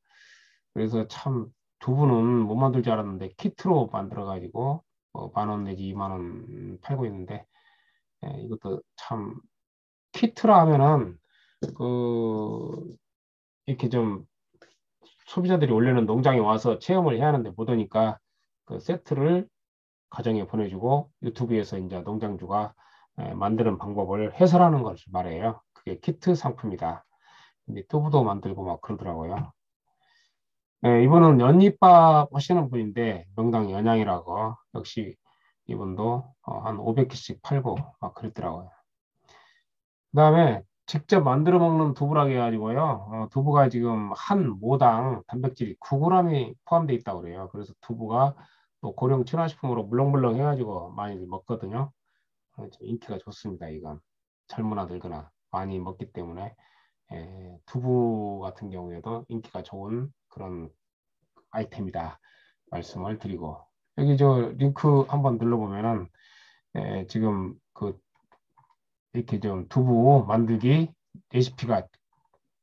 그래서 참 두부는 못 만들 줄 알았는데 키트로 만들어가지고 10,000원 내지 20,000원 팔고 있는데 이것도 참 키트라 하면은 그 이렇게 좀 소비자들이 원래는 농장에 와서 체험을 해야 하는데 못 오니까 그 세트를 가정에 보내주고 유튜브에서 이제 농장주가 만드는 방법을 해설하는 것을 말해요. 그게 키트 상품이다. 근데 두부도 만들고 막 그러더라고요. 이분은 연잎밥 하시는 분인데 명당 연양이라고 역시 이분도 한 500개씩 팔고 막 그랬더라고요. 그다음에 직접 만들어 먹는 두부라고 해가지고요. 두부가 지금 한 모당 단백질이 9g이 포함되어 있다고 그래요. 그래서 두부가 또 고령 친화식품으로 물렁물렁 해가지고 많이 먹거든요. 좀 인기가 좋습니다. 이건 젊으나 늙으나 많이 먹기 때문에 두부 같은 경우에도 인기가 좋은 그런 아이템이다 말씀을 드리고 여기 저 링크 한번 눌러보면은 지금 그 이렇게 좀 두부 만들기 레시피가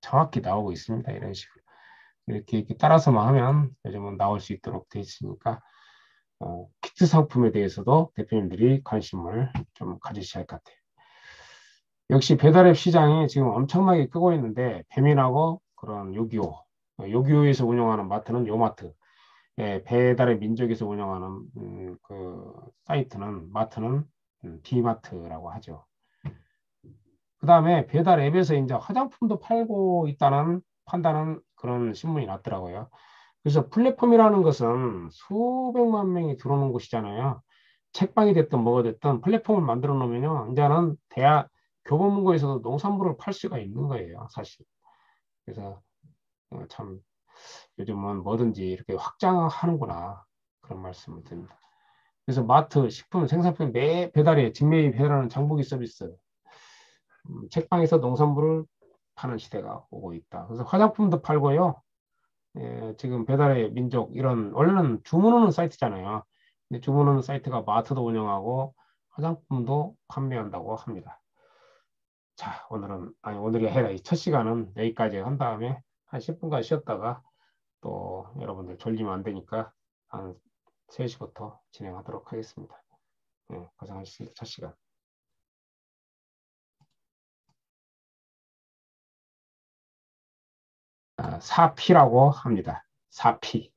정확히 나오고 있습니다. 이런 식으로 이렇게 따라서만 하면 요즘은 나올 수 있도록 되어 있으니까 키트 상품에 대해서도 대표님들이 관심을 좀 가지셔야 할 것 같아요. 역시 배달앱 시장이 지금 엄청나게 크고 있는데 배민하고 그런 요기요, 요기요에서 운영하는 마트는 요마트, 배달의 민족에서 운영하는 그 사이트는 마트는 비마트라고 하죠. 그 다음에 배달 앱에서 이제 화장품도 팔고 있다는 판단은 그런 신문이 났더라고요. 그래서 플랫폼이라는 것은 수백만 명이 들어오는 곳이잖아요. 책방이 됐든 뭐가 됐든 플랫폼을 만들어 놓으면요. 이제는 대학 교보문고에서도 농산물을 팔 수가 있는 거예요, 사실. 그래서 참 요즘은 뭐든지 이렇게 확장하는구나 그런 말씀을 드립니다. 그래서 마트, 식품, 생산품 매 배달에 직매입 배달하는 장보기 서비스, 책방에서 농산물을 파는 시대가 오고 있다. 그래서 화장품도 팔고요. 지금 배달의 민족 이런 원래는 주문하는 사이트잖아요. 근데 주문하는 사이트가 마트도 운영하고 화장품도 판매한다고 합니다. 자, 오늘이 아니라 이 첫 시간은 여기까지 한 다음에 한 10분간 쉬었다가 또 여러분들 졸리면 안 되니까 한 3시부터 진행하도록 하겠습니다. 고생하셨습니다. 첫 시간. 4P라고 합니다. 4P.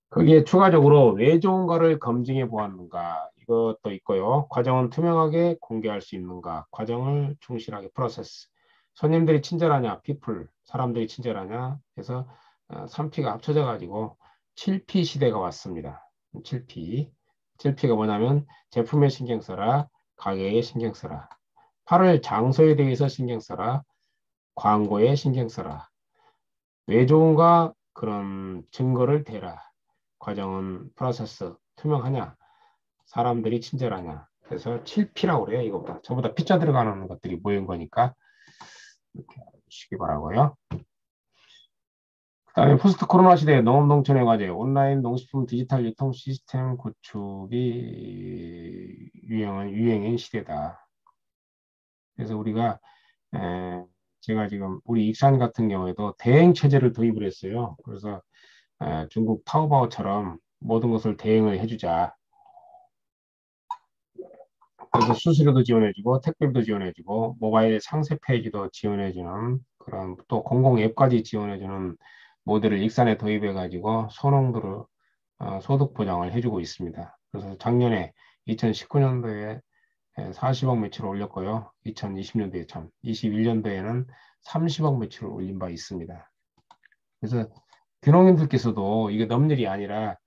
거기에 추가적으로 왜 좋은 거를 검증해 보았는가 이것도 있고요. 과정은 투명하게 공개할 수 있는가, 과정을 충실하게 프로세스, 손님들이 친절하냐, people, 사람들이 친절하냐 해서 3P가 합쳐져 가지고 7P 시대가 왔습니다. 7P. 7P가 뭐냐면 제품에 신경 써라, 가게에 신경 써라, 팔을 장소에 대해서 신경 써라, 광고에 신경 써라, 왜 좋은가 그런 증거를 대라, 과정은 프로세스 투명하냐, 사람들이 친절하냐. 그래서 7P라고 그래요. 이거보다 전부 다 P자 들어가는 것들이 모인 거니까 이렇게 알아주시기 바라고요. 그 다음에 포스트 코로나 시대의 농업 농촌의 과제, 온라인 농식품 디지털 유통 시스템 구축이 유행인 시대다. 그래서 우리가 제가 지금 우리 익산 같은 경우에도 대행 체제를 도입을 했어요. 그래서 중국 타오바오처럼 모든 것을 대행을 해주자. 그래서 수수료도 지원해주고 택배비도 지원해주고 모바일 상세 페이지도 지원해주는 그런 또 공공 앱까지 지원해주는 모델을 익산에 도입해가지고 소농들을 소득 보장을 해주고 있습니다. 그래서 작년에 2019년도에 40억 매출을 올렸고요. 2020년도에 21년도에는 30억 매출을 올린 바 있습니다. 그래서 귀농인들께서도 이게 넘일이 아니라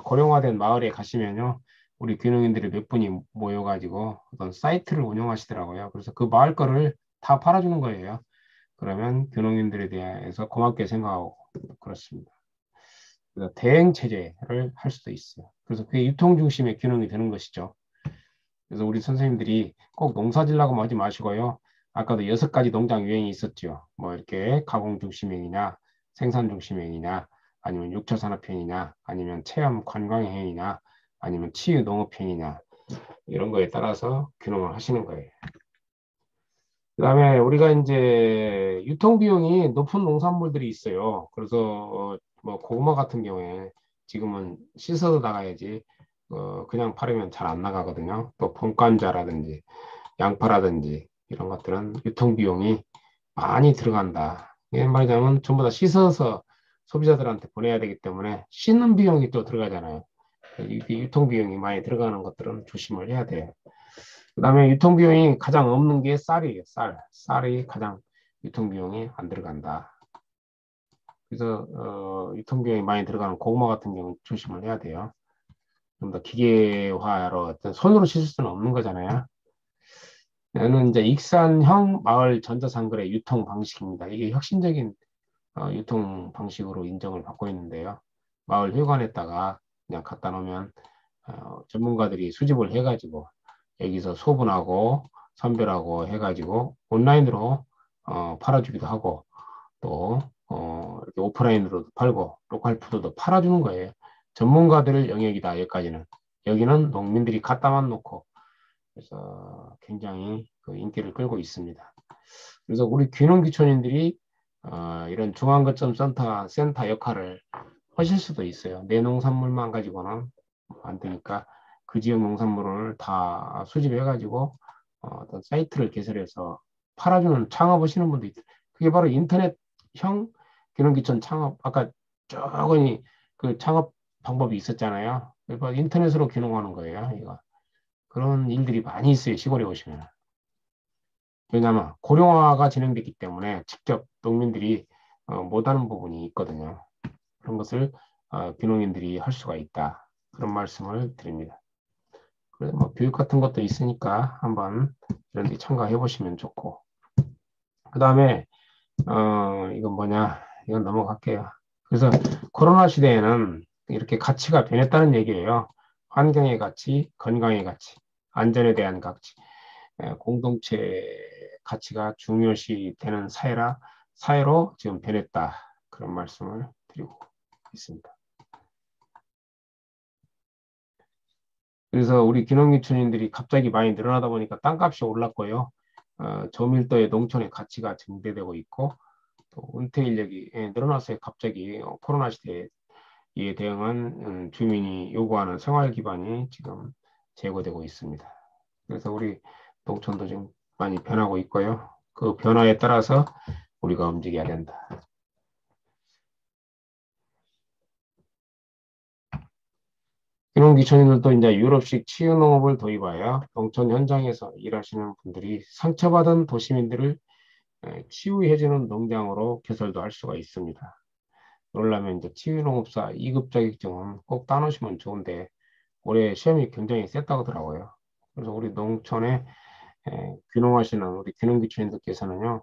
고령화된 마을에 가시면요. 우리 귀농인들이 몇 분이 모여가지고 어떤 사이트를 운영하시더라고요. 그래서 그 마을 거를 다 팔아주는 거예요. 그러면 귀농인들에 대해서 고맙게 생각하고 그렇습니다. 그래서 대행 체제를 할 수도 있어요. 그래서 그게 유통 중심의 귀농이 되는 것이죠. 그래서 우리 선생님들이 꼭 농사 지려고 하지 마시고요. 아까도 6가지 농장 유행이 있었죠. 뭐 이렇게 가공 중심행이냐, 생산 중심행이냐, 아니면 육체 산업행이냐, 아니면 체험 관광행이냐, 아니면 치유 농업행이냐, 이런 거에 따라서 균형을 하시는 거예요. 그 다음에 우리가 이제 유통비용이 높은 농산물들이 있어요. 그래서 뭐 고구마 같은 경우에 지금은 씻어서 나가야지 그냥 팔으면 잘 안 나가거든요. 또 봄감자라든지 양파라든지 이런 것들은 유통비용이 많이 들어간다. 이게 말하자면 전부 다 씻어서 소비자들한테 보내야 되기 때문에 씻는 비용이 또 들어가잖아요. 이게 유통비용이 많이 들어가는 것들은 조심을 해야 돼요. 그 다음에 유통비용이 가장 없는 게 쌀이에요. 쌀이 가장 유통비용이 안 들어간다. 그래서 유통비용이 많이 들어가는 고구마 같은 경우 조심을 해야 돼요. 좀 더 기계화로 어떤 손으로 씻을 수는 없는 거잖아요. 얘는 이제 익산형 마을 전자상거래 유통 방식입니다. 이게 혁신적인 유통 방식으로 인정을 받고 있는데요. 마을 회관에다가 그냥 갖다 놓으면 전문가들이 수집을 해가지고 여기서 소분하고 선별하고 해가지고 온라인으로 팔아주기도 하고 또 이렇게 오프라인으로도 팔고 로컬 푸드도 팔아주는 거예요. 전문가들 영역이다. 여기까지는. 여기는 농민들이 갖다만 놓고 그래서 굉장히 그 인기를 끌고 있습니다. 그래서 우리 귀농귀촌인들이 이런 중앙거점 센터 역할을 하실 수도 있어요. 내 농산물만 가지고는 안 되니까 그 지역 농산물을 다 수집해가지고 어떤 사이트를 개설해서 팔아주는 창업하시는 분도 있어요. 그게 바로 인터넷형 귀농귀촌 창업. 아까 조금이 그 창업 방법이 있었잖아요. 그러니까 인터넷으로 귀농하는 거예요. 이거. 그런 일들이 많이 있어요. 시골에 오시면. 왜냐하면 고령화가 진행됐기 때문에 직접 농민들이 못하는 부분이 있거든요. 그런 것을 귀농인들이 할 수가 있다. 그런 말씀을 드립니다. 그래서 뭐 교육 같은 것도 있으니까 한번 이런 데 참가해 보시면 좋고. 그 다음에 이건 뭐냐? 이건 넘어갈게요. 그래서 코로나 시대에는 이렇게 가치가 변했다는 얘기예요. 환경의 가치, 건강의 가치, 안전에 대한 가치, 공동체 가치가 중요시 되는 사회로 지금 변했다. 그런 말씀을 드리고 있습니다. 그래서 우리 귀농귀촌인들이 갑자기 많이 늘어나다 보니까 땅값이 올랐고요. 저밀도의 농촌의 가치가 증대되고 있고 또 은퇴 인력이 늘어났어요. 갑자기 코로나 시대에 이에 대응한 주민이 요구하는 생활 기반이 지금 제고되고 있습니다. 그래서 우리 농촌도 지금 많이 변하고 있고요. 그 변화에 따라서 우리가 움직여야 된다. 기농기촌인들도 이제 유럽식 치유농업을 도입하여 농촌 현장에서 일하시는 분들이 상처받은 도시민들을 치유해주는 농장으로 개설도 할 수가 있습니다. 그러려면 이제 치유농업사 2급 자격증은 꼭 따놓으시면 좋은데 올해 시험이 굉장히 셌다고 하더라고요. 그래서 우리 농촌에 귀농하시는 우리 귀농귀촌인들께서는요,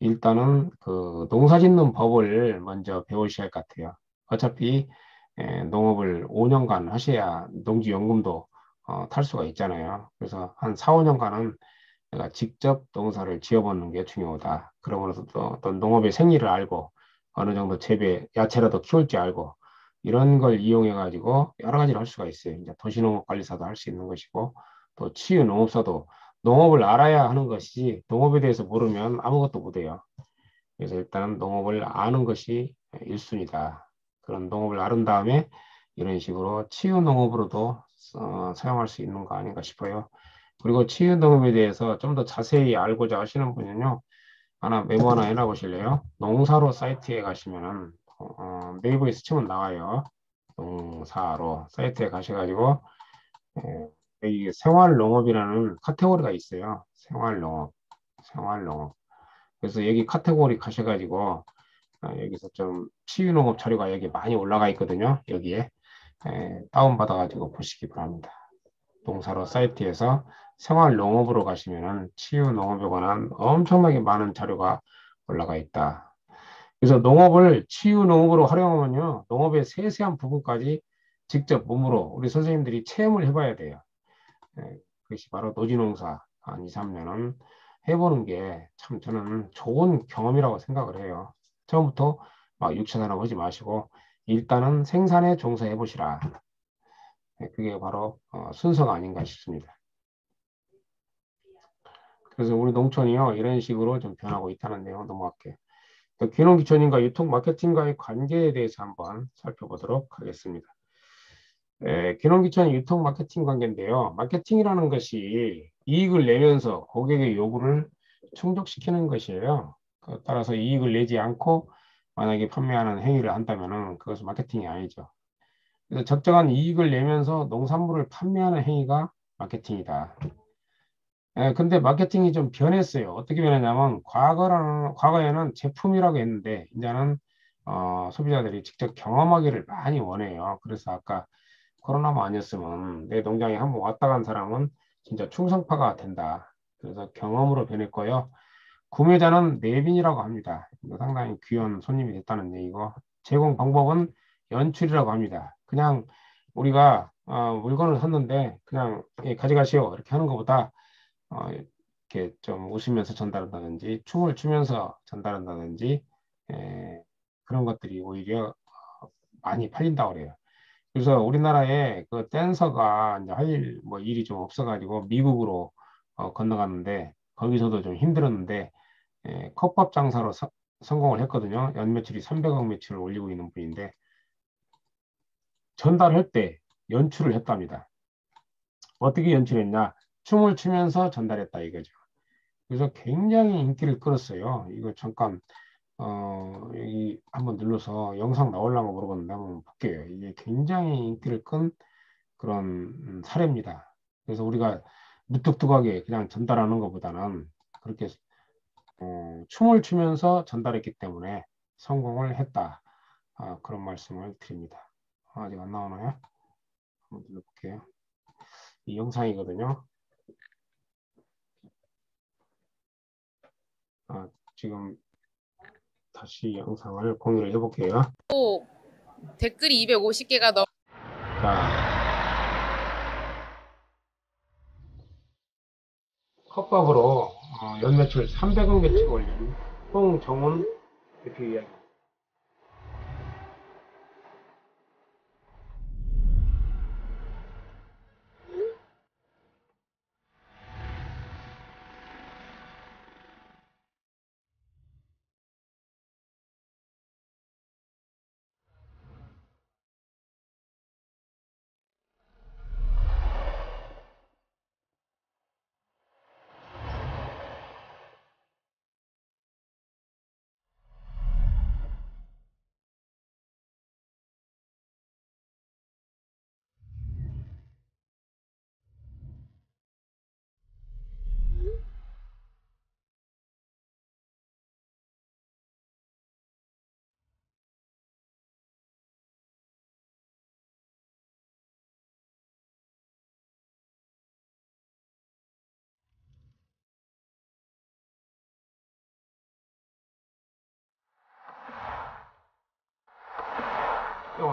일단은 그 농사 짓는 법을 먼저 배우셔야 할 것 같아요. 어차피 농업을 5년간 하셔야 농지연금도 탈 수가 있잖아요. 그래서 한 4, 5년간은 내가 직접 농사를 지어보는 게 중요하다. 그러면서 또 어떤 농업의 생리를 알고 어느 정도 재배, 야채라도 키울 줄 알고 이런 걸 이용해 가지고 여러 가지를 할 수가 있어요. 이제 도시농업관리사도 할 수 있는 것이고 또 치유농업사도 농업을 알아야 하는 것이지 농업에 대해서 모르면 아무것도 못해요. 그래서 일단 농업을 아는 것이 1순위다. 그런 농업을 아는 다음에 이런 식으로 치유농업으로도 사용할 수 있는 거 아닌가 싶어요. 그리고 치유농업에 대해서 좀 더 자세히 알고자 하시는 분은요, 하나 메모 하나 해놔 보실래요? 농사로 사이트에 가시면은 네이버에서 치면 나와요. 농사로 사이트에 가셔가지고 여기 생활농업이라는 카테고리가 있어요. 생활농업, 생활농업. 그래서 여기 카테고리 가셔가지고 여기서 좀 치유농업 자료가 여기 많이 올라가 있거든요. 여기에 다운받아가지고 보시기 바랍니다. 농사로 사이트에서 생활농업으로 가시면은 치유농업에 관한 엄청나게 많은 자료가 올라가 있다. 그래서 농업을 치유농업으로 활용하면요, 농업의 세세한 부분까지 직접 몸으로 우리 선생님들이 체험을 해봐야 돼요. 그것이 바로 노지농사 한 2, 3년은 해보는 게 참 저는 좋은 경험이라고 생각을 해요. 처음부터 막 육체산업 하지 마시고 일단은 생산에 종사해 보시라. 그게 바로 순서가 아닌가 싶습니다. 그래서 우리 농촌이요 이런 식으로 좀 변하고 있다는 내용 넘어갈게요. 귀농귀촌인과 유통 마케팅과의 관계에 대해서 한번 살펴보도록 하겠습니다. 귀농귀촌 유통 마케팅 관계인데요. 마케팅이라는 것이 이익을 내면서 고객의 요구를 충족시키는 것이에요. 따라서 이익을 내지 않고 만약에 판매하는 행위를 한다면 그것은 마케팅이 아니죠. 그래서 적정한 이익을 내면서 농산물을 판매하는 행위가 마케팅이다. 근데 마케팅이 좀 변했어요. 어떻게 변했냐면 과거에는 제품이라고 했는데 이제는 소비자들이 직접 경험하기를 많이 원해요. 그래서 아까 코로나만 아니었으면 내 농장에 한번 왔다 간 사람은 진짜 충성파가 된다. 그래서 경험으로 변했고요. 구매자는 내빈이라고 합니다. 이거 상당히 귀한 손님이 됐다는 얘기고 제공 방법은 연출이라고 합니다. 그냥 우리가 물건을 샀는데 그냥 가져가시오 이렇게 하는 것보다 이렇게 좀 웃으면서 전달한다든지 춤을 추면서 전달한다든지 그런 것들이 오히려 많이 팔린다고 그래요. 그래서 우리나라에 그 댄서가 이제 뭐 일이 좀 없어가지고 미국으로 건너갔는데 거기서도 좀 힘들었는데 컵밥 장사로 성공을 했거든요. 연 매출이 300억 매출을 올리고 있는 분인데 전달할 때 연출을 했답니다. 어떻게 연출했냐? 춤을 추면서 전달했다 이거죠. 그래서 굉장히 인기를 끌었어요. 이거 잠깐 여기 한번 눌러서 영상 나오려고 물어봤는데 한번 볼게요. 이게 굉장히 인기를 끈 그런 사례입니다. 그래서 우리가 무뚝뚝하게 그냥 전달하는 것보다는 그렇게 춤을 추면서 전달했기 때문에 성공을 했다. 그런 말씀을 드립니다. 아직 안 나오나요? 한번 눌러볼게요. 이 영상이거든요. 지금 다시 영상을 공유를 해볼게요. 또 댓글이 250개가 넘. 자, 컵밥으로 연매출 300억 매출 올린 홍정훈 대표 이야기.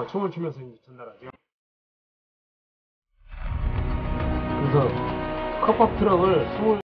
춤을 추면서 이제 전달하죠. 그래서 컵밥 트럭을 20,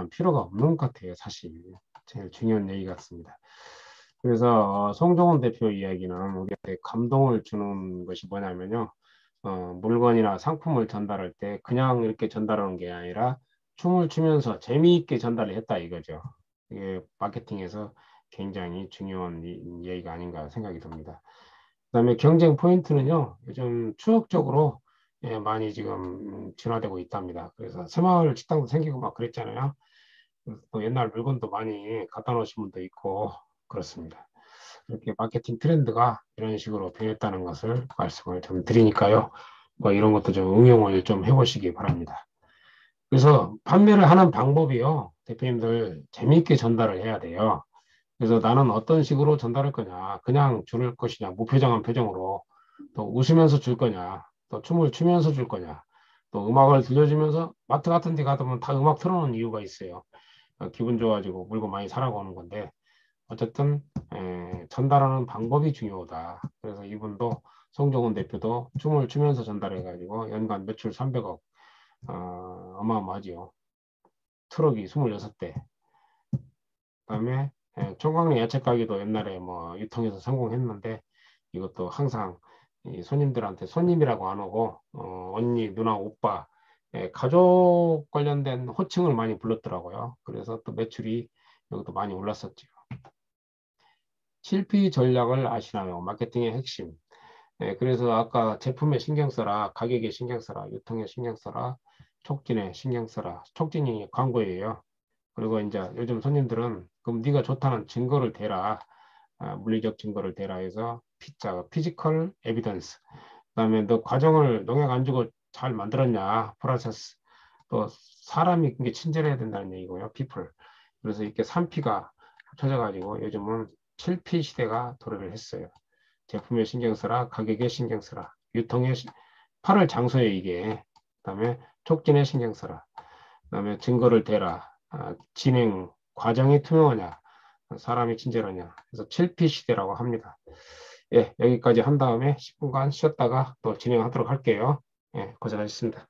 필요가 없는 것 같아요, 사실. 제일 중요한 얘기 같습니다. 그래서 송정훈 대표 이야기는 우리한테 감동을 주는 것이 뭐냐면요. 물건이나 상품을 전달할 때 그냥 이렇게 전달하는 게 아니라 춤을 추면서 재미있게 전달을 했다 이거죠. 이게 마케팅에서 굉장히 중요한 얘기가 아닌가 생각이 듭니다. 그다음에 경쟁 포인트는요. 요즘 추억적으로 많이 지금 진화되고 있답니다. 그래서 새마을 식당도 생기고 막 그랬잖아요. 그래서 또 옛날 물건도 많이 갖다 놓으신 분도 있고 그렇습니다. 이렇게 마케팅 트렌드가 이런 식으로 변했다는 것을 말씀을 좀 드리니까요. 뭐 이런 것도 좀 응용을 좀 해보시기 바랍니다. 그래서 판매를 하는 방법이요. 대표님들 재미있게 전달을 해야 돼요. 그래서 나는 어떤 식으로 전달할 거냐. 그냥 줄 것이냐. 무표정한 표정으로. 또 웃으면서 줄 거냐. 또 춤을 추면서 줄 거냐. 또 음악을 들려주면서 마트 같은 데 가다 보면 다 음악 틀어놓은 이유가 있어요. 기분 좋아지고 물건 많이 사라고 하는 건데 어쨌든 전달하는 방법이 중요하다. 그래서 이분도 송정훈 대표도 춤을 추면서 전달해가지고 연간 매출 300억 어마어마하지요. 트럭이 26대. 그다음에 총각리 야채 가게도 옛날에 뭐 유통해서 성공했는데 이것도 항상 이 손님들한테 손님이라고 안 하고 언니, 누나, 오빠 가족 관련된 호칭을 많이 불렀더라고요. 그래서 또 매출이 여기도 많이 올랐었죠. 실패 전략을 아시나요? 마케팅의 핵심. 그래서 아까 제품에 신경 써라, 가격에 신경 써라, 유통에 신경 써라, 촉진에 신경 써라. 촉진이 광고예요. 그리고 이제 요즘 손님들은 그럼 네가 좋다는 증거를 대라. 물리적 증거를 대라 해서 피자, 피지컬 에비던스. 그다음에 너 과정을 농약 안 주고 잘 만들었냐? 프로세스. 또 사람이 굉장히 친절해야 된다는 얘기고요. people. 그래서 이렇게 3P가 합쳐져가지고 요즘은 7P 시대가 도래를 했어요. 제품에 신경 써라, 가격에 신경 써라, 유통에 팔을 장소에 이게 그다음에 촉진에 신경 써라. 그다음에 증거를 대라. 진행 과정이 투명하냐, 사람이 친절하냐. 그래서 7P 시대라고 합니다. 예, 여기까지 한 다음에 10분간 쉬었다가 또 진행하도록 할게요. 예, 고생하셨습니다.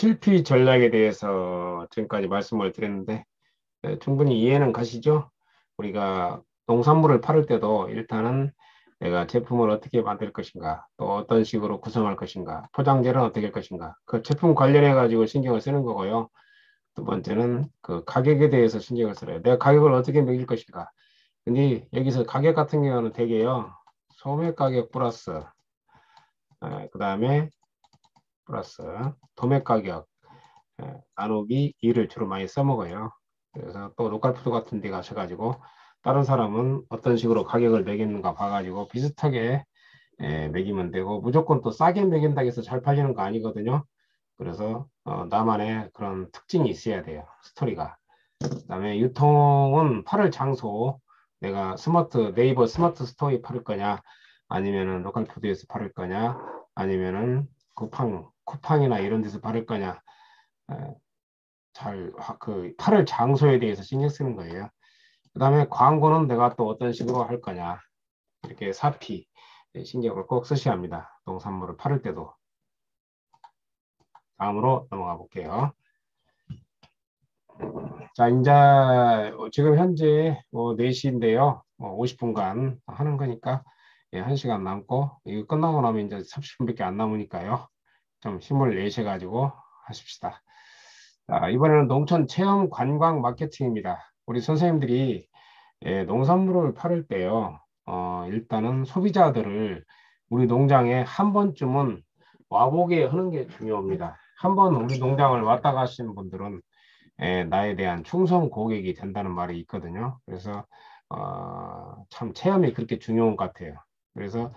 실피 전략에 대해서 지금까지 말씀을 드렸는데 충분히 이해는 가시죠? 우리가 농산물을 팔을 때도 일단은 내가 제품을 어떻게 만들 것인가, 또 어떤 식으로 구성할 것인가, 포장재는 어떻게 할 것인가, 그 제품 관련해 가지고 신경을 쓰는 거고요. 두 번째는 그 가격에 대해서 신경을 써요. 내가 가격을 어떻게 매길 것인가. 근데 여기서 가격 같은 경우는 되게요. 소매 가격 플러스, 그 다음에 플러스 도매 가격, 나누기 2를 주로 많이 써먹어요. 그래서 또 로컬푸드 같은 데 가셔가지고 다른 사람은 어떤 식으로 가격을 매기는가 봐가지고 비슷하게 매기면 되고 무조건 또 싸게 매긴다고 해서 잘 팔리는 거 아니거든요. 그래서 나만의 그런 특징이 있어야 돼요. 스토리가. 그다음에 유통은 팔을 장소 내가 네이버 스마트 스토어에 팔을 거냐 아니면은 로컬푸드에서 팔을 거냐 아니면은 쿠팡이나 이런 데서 팔을 거냐 그 팔을 장소에 대해서 신경 쓰는 거예요. 그다음에 광고는 내가 또 어떤 식으로 할 거냐 이렇게 사피 신경을 꼭 쓰셔야 합니다. 농산물을 팔을 때도. 다음으로 넘어가 볼게요. 자, 이제 지금 현재 4시인데요. 50분간 하는 거니까 1시간 남고 이거 끝나고 나면 이제 30분밖에 안 남으니까요. 좀 힘을 내셔가지고 하십시다. 자, 이번에는 농촌 체험 관광 마케팅입니다. 우리 선생님들이 농산물을 팔을 때요. 일단은 소비자들을 우리 농장에 한 번쯤은 와보게 하는 게 중요합니다. 한 번 우리 농장을 왔다 가시는 분들은 나에 대한 충성 고객이 된다는 말이 있거든요. 그래서 참 체험이 그렇게 중요한 것 같아요. 그래서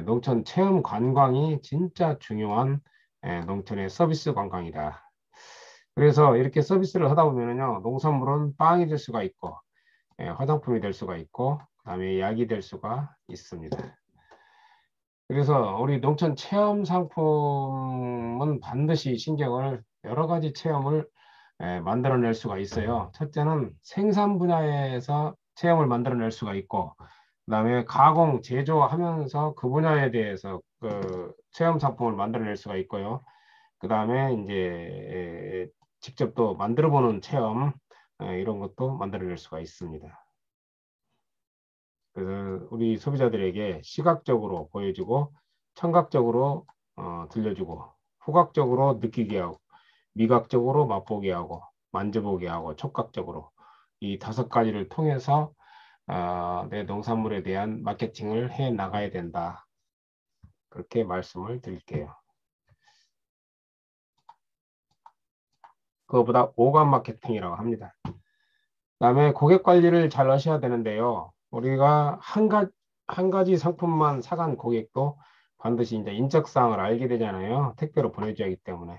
농촌 체험 관광이 진짜 중요한 농촌의 서비스 관광이다. 그래서 이렇게 서비스를 하다 보면요, 농산물은 빵이 될 수가 있고, 화장품이 될 수가 있고, 그다음에 약이 될 수가 있습니다. 그래서 우리 농촌 체험 상품은 반드시 신경을 여러 가지 체험을 만들어낼 수가 있어요. 첫째는 생산 분야에서 체험을 만들어낼 수가 있고, 그다음에 가공, 제조하면서 그 분야에 대해서 그 체험 상품을 만들어낼 수가 있고요. 그다음에 이제 직접 또 만들어보는 체험 이런 것도 만들어낼 수가 있습니다. 그래서 우리 소비자들에게 시각적으로 보여주고 청각적으로 들려주고 후각적으로 느끼게 하고 미각적으로 맛보게 하고 만져보게 하고 촉각적으로 이 5가지를 통해서 내 농산물에 대한 마케팅을 해 나가야 된다. 그렇게 말씀을 드릴게요. 그거보다 오감 마케팅이라고 합니다. 그다음에 고객 관리를 잘 하셔야 되는데요. 우리가 한 가지 상품만 사간 고객도 반드시 이제 인적사항을 알게 되잖아요. 택배로 보내줘야 하기 때문에.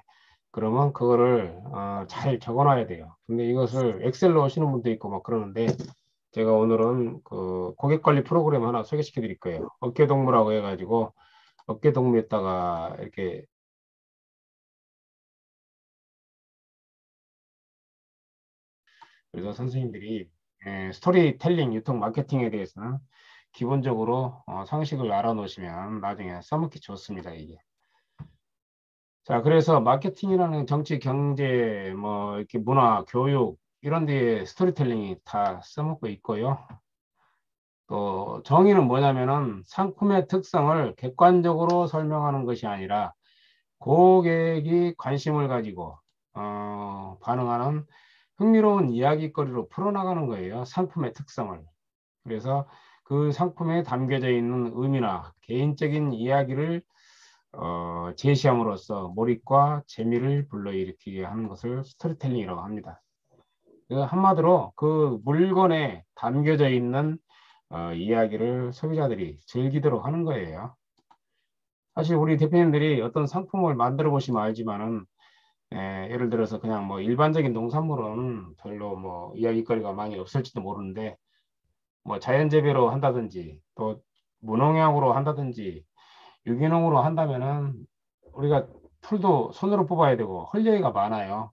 그러면 그거를 잘 적어놔야 돼요. 근데 이것을 엑셀로 하시는 분도 있고 막 그러는데 제가 오늘은 그 고객 관리 프로그램 하나 소개시켜 드릴 거예요. 어깨동무라고 해가지고 어깨동무에다가 이렇게 그래서 선생님들이 스토리텔링 유통 마케팅에 대해서는 기본적으로 상식을 알아놓으시면 나중에 써먹기 좋습니다, 이게. 자, 그래서 마케팅이라는 정치, 경제, 뭐 이렇게 문화, 교육 이런 데에 스토리텔링이 다 써먹고 있고요. 또 정의는 뭐냐면은 상품의 특성을 객관적으로 설명하는 것이 아니라 고객이 관심을 가지고 반응하는 흥미로운 이야기거리로 풀어나가는 거예요. 상품의 특성을. 그래서 그 상품에 담겨져 있는 의미나 개인적인 이야기를 제시함으로써 몰입과 재미를 불러일으키게 하는 것을 스토리텔링이라고 합니다. 한마디로 그 물건에 담겨져 있는 이야기를 소비자들이 즐기도록 하는 거예요. 사실 우리 대표님들이 어떤 상품을 만들어 보시면 알지만은 예를 들어서 그냥 뭐 일반적인 농산물은 별로 뭐 이야기거리가 많이 없을지도 모르는데 뭐 자연재배로 한다든지 또 무농약으로 한다든지 유기농으로 한다면은 우리가 풀도 손으로 뽑아야 되고 헐려이가 많아요.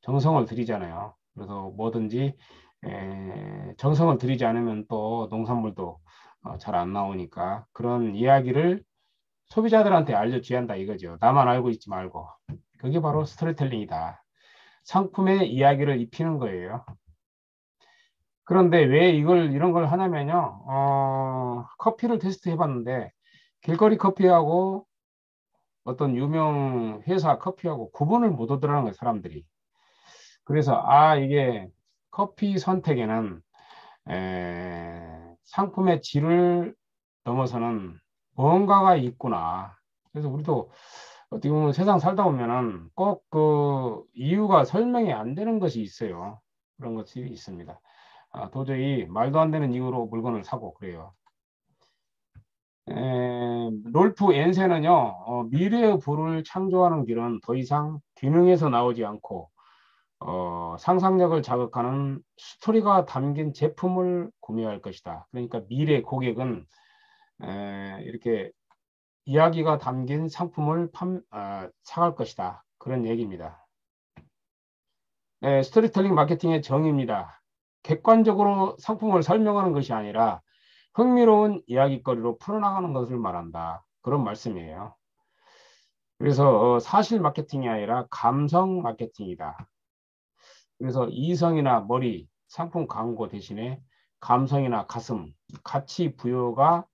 정성을 들이잖아요. 그래서 뭐든지 정성을 들이지 않으면 또 농산물도 잘 안 나오니까 그런 이야기를 소비자들한테 알려줘야 한다 이거죠. 나만 알고 있지 말고. 그게 바로 스토리텔링이다. 상품에 이야기를 입히는 거예요. 그런데 왜 이런 걸 하냐면요. 커피를 테스트 해봤는데 길거리 커피하고 어떤 유명 회사 커피하고 구분을 못 하더라는 거예요, 사람들이. 그래서 이게 커피 선택에는 상품의 질을 넘어서는 뭔가가 있구나. 그래서 우리도 어떻게 보면 세상 살다 보면은 꼭 그 이유가 설명이 안 되는 것이 있어요. 그런 것이 있습니다. 도저히 말도 안 되는 이유로 물건을 사고 그래요. 롤프 엔센은요, 미래의 부를 창조하는 길은 더 이상 기능에서 나오지 않고 상상력을 자극하는 스토리가 담긴 제품을 구매할 것이다. 그러니까 미래 고객은 이렇게 이야기가 담긴 상품을 사갈 것이다. 그런 얘기입니다. 스토리텔링 마케팅의 정의입니다. 객관적으로 상품을 설명하는 것이 아니라 흥미로운 이야기거리로 풀어나가는 것을 말한다. 그런 말씀이에요. 그래서 사실 마케팅이 아니라 감성 마케팅이다. 그래서 이성이나 머리, 상품 광고 대신에 감성이나 가슴, 가치 부여가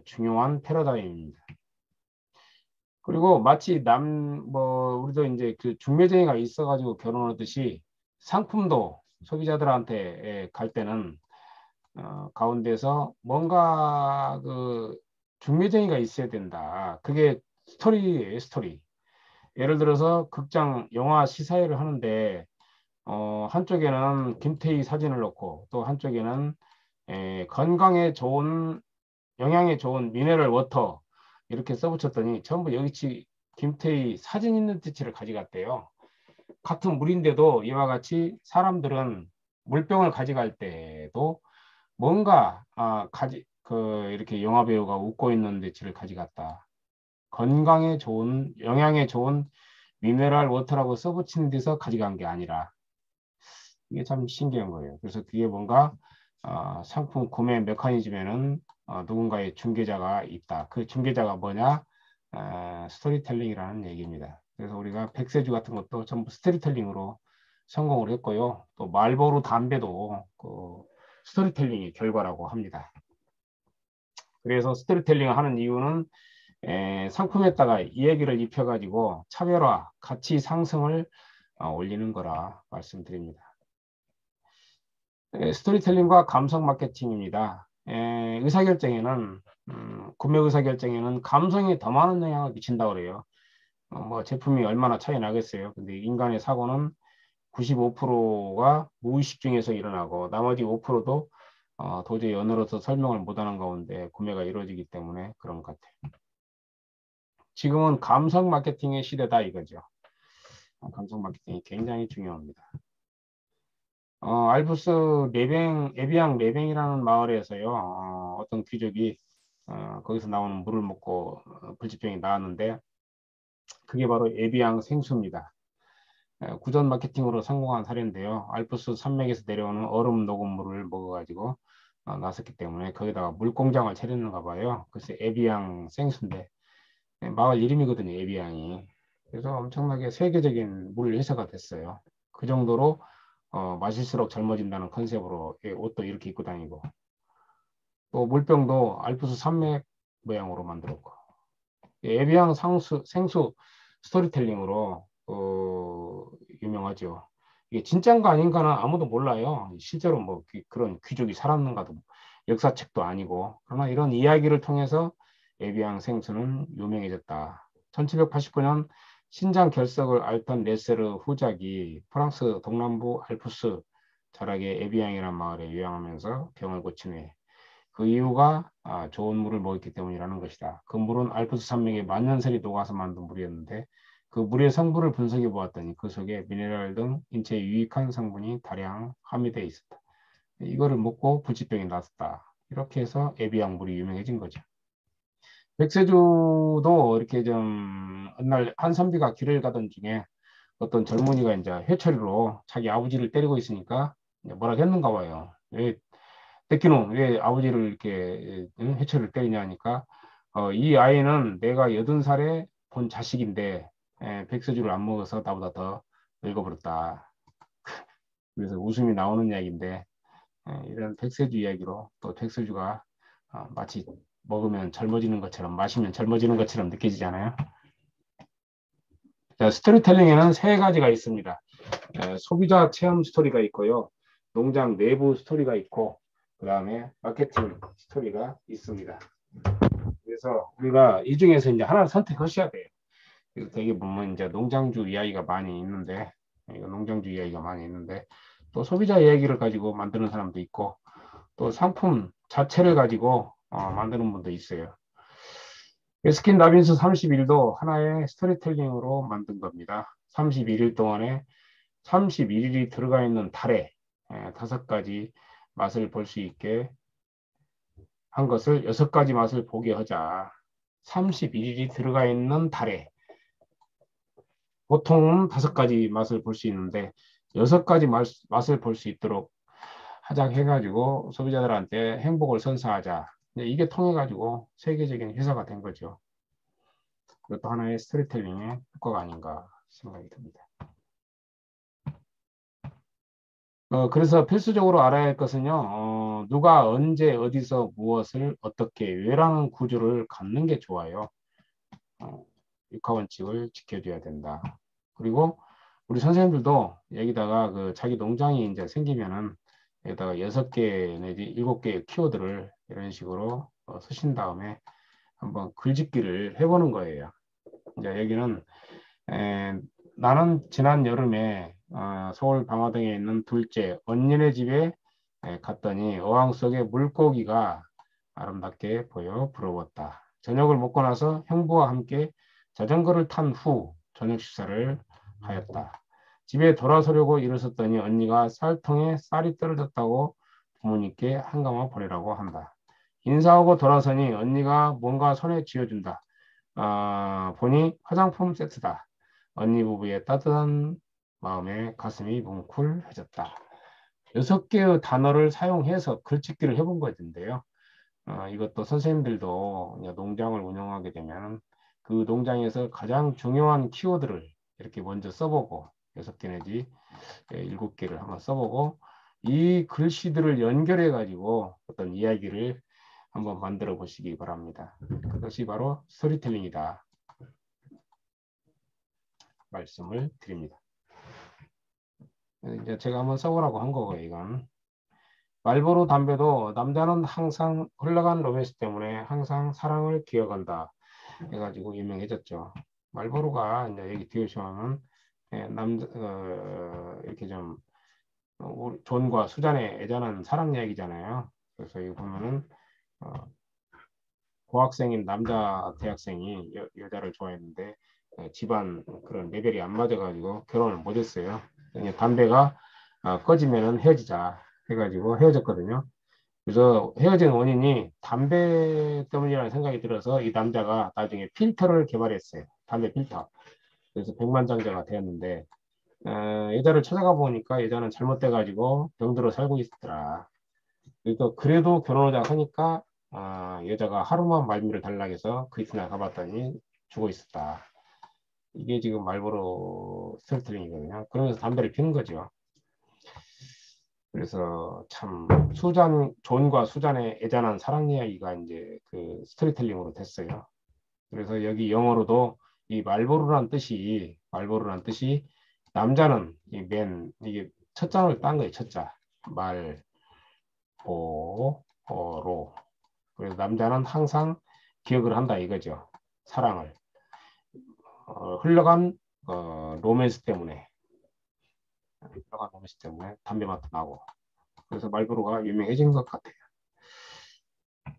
중요한 패러다임입니다. 그리고 마치 우리도 이제 그 중매쟁이가 있어가지고 결혼하듯이 상품도 소비자들한테 갈 때는 가운데서 뭔가 그 중매쟁이가 있어야 된다. 그게 스토리예요, 스토리. 예를 들어서 극장 영화 시사회를 하는데 한쪽에는 김태희 사진을 넣고 또 한쪽에는 건강에 좋은 영양에 좋은 미네랄 워터 이렇게 써붙였더니 전부 여기치 김태희 사진 있는 티치를 가져갔대요. 같은 물인데도 이와 같이 사람들은 물병을 가져갈 때도 뭔가 이렇게 영화 배우가 웃고 있는 티치를 가져갔다. 건강에 좋은 영양에 좋은 미네랄 워터라고 써붙이는 데서 가져간 게 아니라 이게 참 신기한 거예요. 그래서 그게 뭔가 상품 구매 메커니즘에는 누군가의 중개자가 있다. 그 중개자가 뭐냐? 스토리텔링이라는 얘기입니다. 그래서 우리가 백세주 같은 것도 전부 스토리텔링으로 성공을 했고요. 또 말보로 담배도 그 스토리텔링의 결과라고 합니다. 그래서 스토리텔링을 하는 이유는 상품에다가 이 얘기를 입혀가지고 차별화, 가치 상승을 올리는 거라 말씀드립니다. 스토리텔링과 감성 마케팅입니다. 의사결정에는 구매 의사결정에는 감성이 더 많은 영향을 미친다고 그래요. 뭐 제품이 얼마나 차이 나겠어요. 근데 인간의 사고는 95%가 무의식 중에서 일어나고 나머지 5%도 도저히 언어로서 설명을 못하는 가운데 구매가 이루어지기 때문에 그런 것 같아요. 지금은 감성 마케팅의 시대다 이거죠. 감성 마케팅이 굉장히 중요합니다. 알프스 에비앙 레뱅이라는 마을에서요, 어떤 귀족이 거기서 나오는 물을 먹고 불치병이 나왔는데 그게 바로 에비앙 생수입니다. 구전 마케팅으로 성공한 사례인데요. 알프스 산맥에서 내려오는 얼음 녹은 물을 먹어가지고 나섰기 때문에 거기다가 물공장을 차렸는가 봐요. 그래서 에비앙 생수인데 마을 이름이거든요, 에비앙이. 그래서 엄청나게 세계적인 물 회사가 됐어요. 그 정도로 마실수록 젊어진다는 컨셉으로 옷도 이렇게 입고 다니고 또 물병도 알프스 산맥 모양으로 만들었고 에비앙 생수 스토리텔링으로 유명하죠. 이게 진짜인가 아닌가는 아무도 몰라요. 실제로 뭐 그런 귀족이 살았는가도 역사책도 아니고 그러나 이런 이야기를 통해서 에비앙 생수는 유명해졌다. 1789년 신장 결석을 앓던 네세르 후작이 프랑스 동남부 알프스 자락의 에비앙이라는 마을에 요양하면서 병을 고친 후에 그 이유가 좋은 물을 먹었기 때문이라는 것이다. 그 물은 알프스 산맥에 만년설이 녹아서 만든 물이었는데 그 물의 성분을 분석해 보았더니 그 속에 미네랄 등 인체에 유익한 성분이 다량 함유되어 있었다. 이거를 먹고 불치병이 났었다. 이렇게 해서 에비앙 물이 유명해진 거죠. 백세주도 이렇게 좀 어느 날 한 선비가 길을 가던 중에 어떤 젊은이가 이제 회초리로 자기 아버지를 때리고 있으니까 뭐라 했는가 봐요. 왜 뺏기노? 왜 아버지를 이렇게 회초리를 때리냐 하니까 이 아이는 내가 80살에 본 자식인데 백서주를 안 먹어서 나보다 더 늙어버렸다. 그래서 웃음이 나오는 이야기인데 이런 백세주 이야기로 또 백서주가 마치 먹으면 젊어지는 것처럼 마시면 젊어지는 것처럼 느껴지잖아요. 자, 스토리텔링에는 세 가지가 있습니다. 소비자 체험 스토리가 있고요. 농장 내부 스토리가 있고 그 다음에 마케팅 스토리가 있습니다. 그래서 우리가 이 중에서 이제 하나를 선택하셔야 돼요. 되게 보면 이제 농장주 이야기가 많이 있는데 농장주 이야기가 많이 있는데 또 소비자 이야기를 가지고 만드는 사람도 있고 또 상품 자체를 가지고 만드는 분도 있어요. 스킨 라빈스 31도 하나의 스토리텔링으로 만든 겁니다. 31일 동안에 31일이 들어가 있는 달에 5가지 맛을 볼 수 있게 한 것을 6가지 맛을 보게 하자. 31일이 들어가 있는 달에 보통 5가지 맛을 볼 수 있는데 6가지 맛을 볼 수 있도록 하자 해가지고 소비자들한테 행복을 선사하자. 이게 통해가지고 세계적인 회사가 된 거죠. 그것도 하나의 스토리텔링의 효과가 아닌가 생각이 듭니다. 그래서 필수적으로 알아야 할 것은요, 누가 언제 어디서 무엇을 어떻게 왜라는 구조를 갖는 게 좋아요. 육하원칙을 지켜줘야 된다. 그리고 우리 선생님들도 여기다가 그 자기 농장이 이제 생기면은 여기다가 6개 내지 7개의 키워드를 이런 식으로 쓰신 다음에 한번 글짓기를 해보는 거예요. 이제 여기는 나는 지난 여름에 서울 방화동에 있는 둘째 언니네 집에 갔더니 어항 속에 물고기가 아름답게 보여 부러웠다. 저녁을 먹고 나서 형부와 함께 자전거를 탄 후 저녁 식사를 하였다. 집에 돌아서려고 일어섰더니 언니가 쌀통에 쌀이 떨어졌다고 부모님께 한가마 보내라고 한다. 인사하고 돌아서니 언니가 뭔가 손에 쥐어준다. 보니 화장품 세트다. 언니 부부의 따뜻한 마음에 가슴이 뭉클해졌다. 6개의 단어를 사용해서 글짓기를 해본 거던데요. 이것도 선생님들도 농장을 운영하게 되면 그 농장에서 가장 중요한 키워드를 이렇게 먼저 써보고 6개 내지 7개를 한번 써보고 이 글씨들을 연결해 가지고 어떤 이야기를 한번 만들어 보시기 바랍니다. 그것이 바로 스토리텔링이다 말씀을 드립니다. 이제 제가 한번 써보라고 한 거고요. 이건 말보로 담배도 남자는 항상 흘러간 로맨스 때문에 항상 사랑을 기억한다 해가지고 유명해졌죠. 말보로가 이제 여기 뒤에 보시면 이렇게 좀 존과 수잔의 애잔한 사랑 이야기잖아요. 그래서 여기 보면은 고학생인 남자 대학생이 여자를 좋아했는데 집안 그런 레벨이 안 맞아가지고 결혼을 못했어요. 담배가 꺼지면은 헤어지자 해가지고 헤어졌거든요. 그래서 헤어진 원인이 담배 때문이라는 생각이 들어서 이 남자가 나중에 필터를 개발했어요. 담배 필터. 그래서 백만장자가 되었는데 여자를 찾아가 보니까 여자는 잘못돼가지고 병들어 살고 있더라. 그래도 결혼하자 하니까 여자가 하루만 말미를 달라 해서 그 이튿날 가봤더니 죽어 있었다. 이게 지금 말보로 스토리텔링이거든요. 그러면서 담배를 피는 거죠. 그래서 참 존과 수잔의 애잔한 사랑 이야기가 이제 그 스토리텔링으로 됐어요. 그래서 여기 영어로도 이 말보로란 뜻이 남자는 이게 첫 잔을 딴 거예요. 첫 자. 말보로. 그래서 남자는 항상 기억을 한다 이거죠. 사랑을. 흘러간 로맨스 때문에 담배 맛도 나고 그래서 말보로가 유명해진 것 같아요.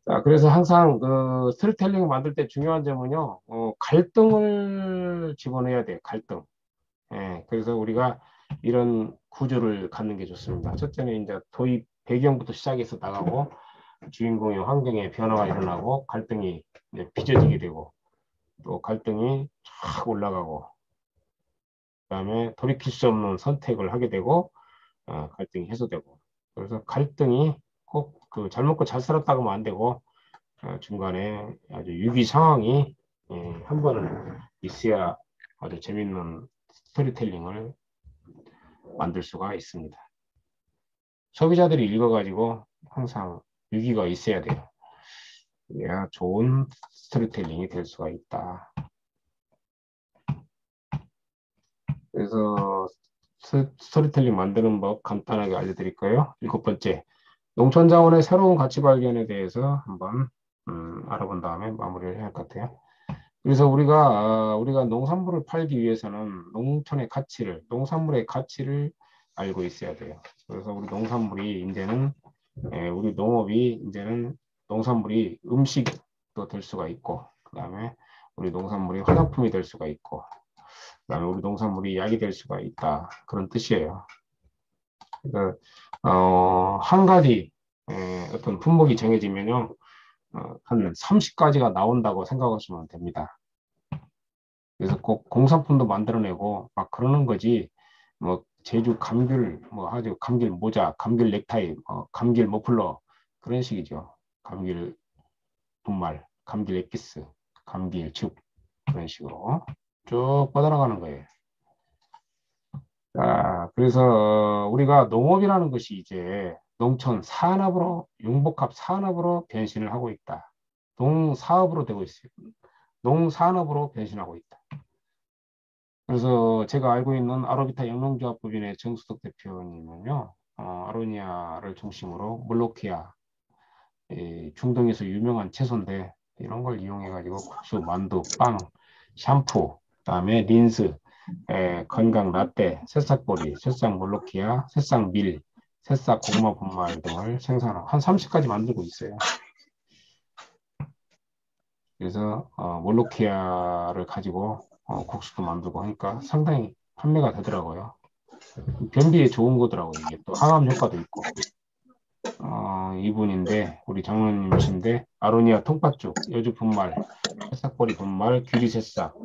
자, 그래서 항상 그 스토리텔링 만들 때 중요한 점은요, 갈등을 집어넣어야 돼요. 갈등. 그래서 우리가 이런 구조를 갖는 게 좋습니다. 첫째는 이제 도입 배경부터 시작해서 나가고 주인공의 환경에 변화가 일어나고 갈등이 이제 빚어지게 되고 또 갈등이 쫙 올라가고 그다음에 돌이킬 수 없는 선택을 하게 되고 갈등이 해소되고 그래서 갈등이 꼭 그 잘 먹고 잘 살았다고 하면 안 되고 중간에 아주 위기 상황이 한 번은 있어야 아주 재밌는 스토리텔링을 만들 수가 있습니다. 소비자들이 읽어가지고 항상 유기가 있어야 돼요. 그래야 좋은 스토리텔링이 될 수가 있다. 그래서 스토리텔링 만드는 법 간단하게 알려드릴 거예요. 7번째, 농촌자원의 새로운 가치 발견에 대해서 한번 알아본 다음에 마무리를 해야 할 것 같아요. 그래서 우리가 농산물을 팔기 위해서는 농촌의 가치를, 농산물의 가치를 알고 있어야 돼요. 그래서 우리 농산물이 이제는 우리 농업이 이제는 농산물이 음식도 될 수가 있고, 그 다음에 우리 농산물이 화장품이 될 수가 있고, 그 다음에 우리 농산물이 약이 될 수가 있다. 그런 뜻이에요. 그러니까 한 가지 어떤 품목이 정해지면요, 한 30가지가 나온다고 생각하시면 됩니다. 그래서 꼭 공산품도 만들어내고 막 그러는 거지. 뭐 제주 감귤, 뭐 아주 감귤 모자, 감귤 넥타이, 감귤 머플러 그런 식이죠. 감귤 분말, 감귤 엑기스, 감귤 죽 그런 식으로 쭉 뻗어나가는 거예요. 자, 그래서 우리가 농업이라는 것이 이제 농촌 산업으로 융복합 산업으로 변신을 하고 있다. 농사업으로 되고 있어요. 농산업으로 변신하고 있다. 그래서 제가 알고 있는 아로비타 영농조합법인의 정수덕 대표님은요, 아로니아를 중심으로 몰로키아, 중동에서 유명한 채소인데 이런 걸 이용해가지고 국수, 만두, 빵, 샴푸, 그다음에 린스, 건강 라떼, 새싹보리, 새싹 몰로키아, 새싹 밀, 새싹 고구마 분말 등을 생산한 한 30가지 만들고 있어요. 그래서 몰로키아를 가지고 국수도 만들고 하니까 상당히 판매가 되더라고요. 변비에 좋은 거더라고요. 이게 또 항암 효과도 있고. 이분인데 우리 장로님이신데 아로니아 통팥죽, 여주 분말, 새싹보리 분말, 귀리 새싹,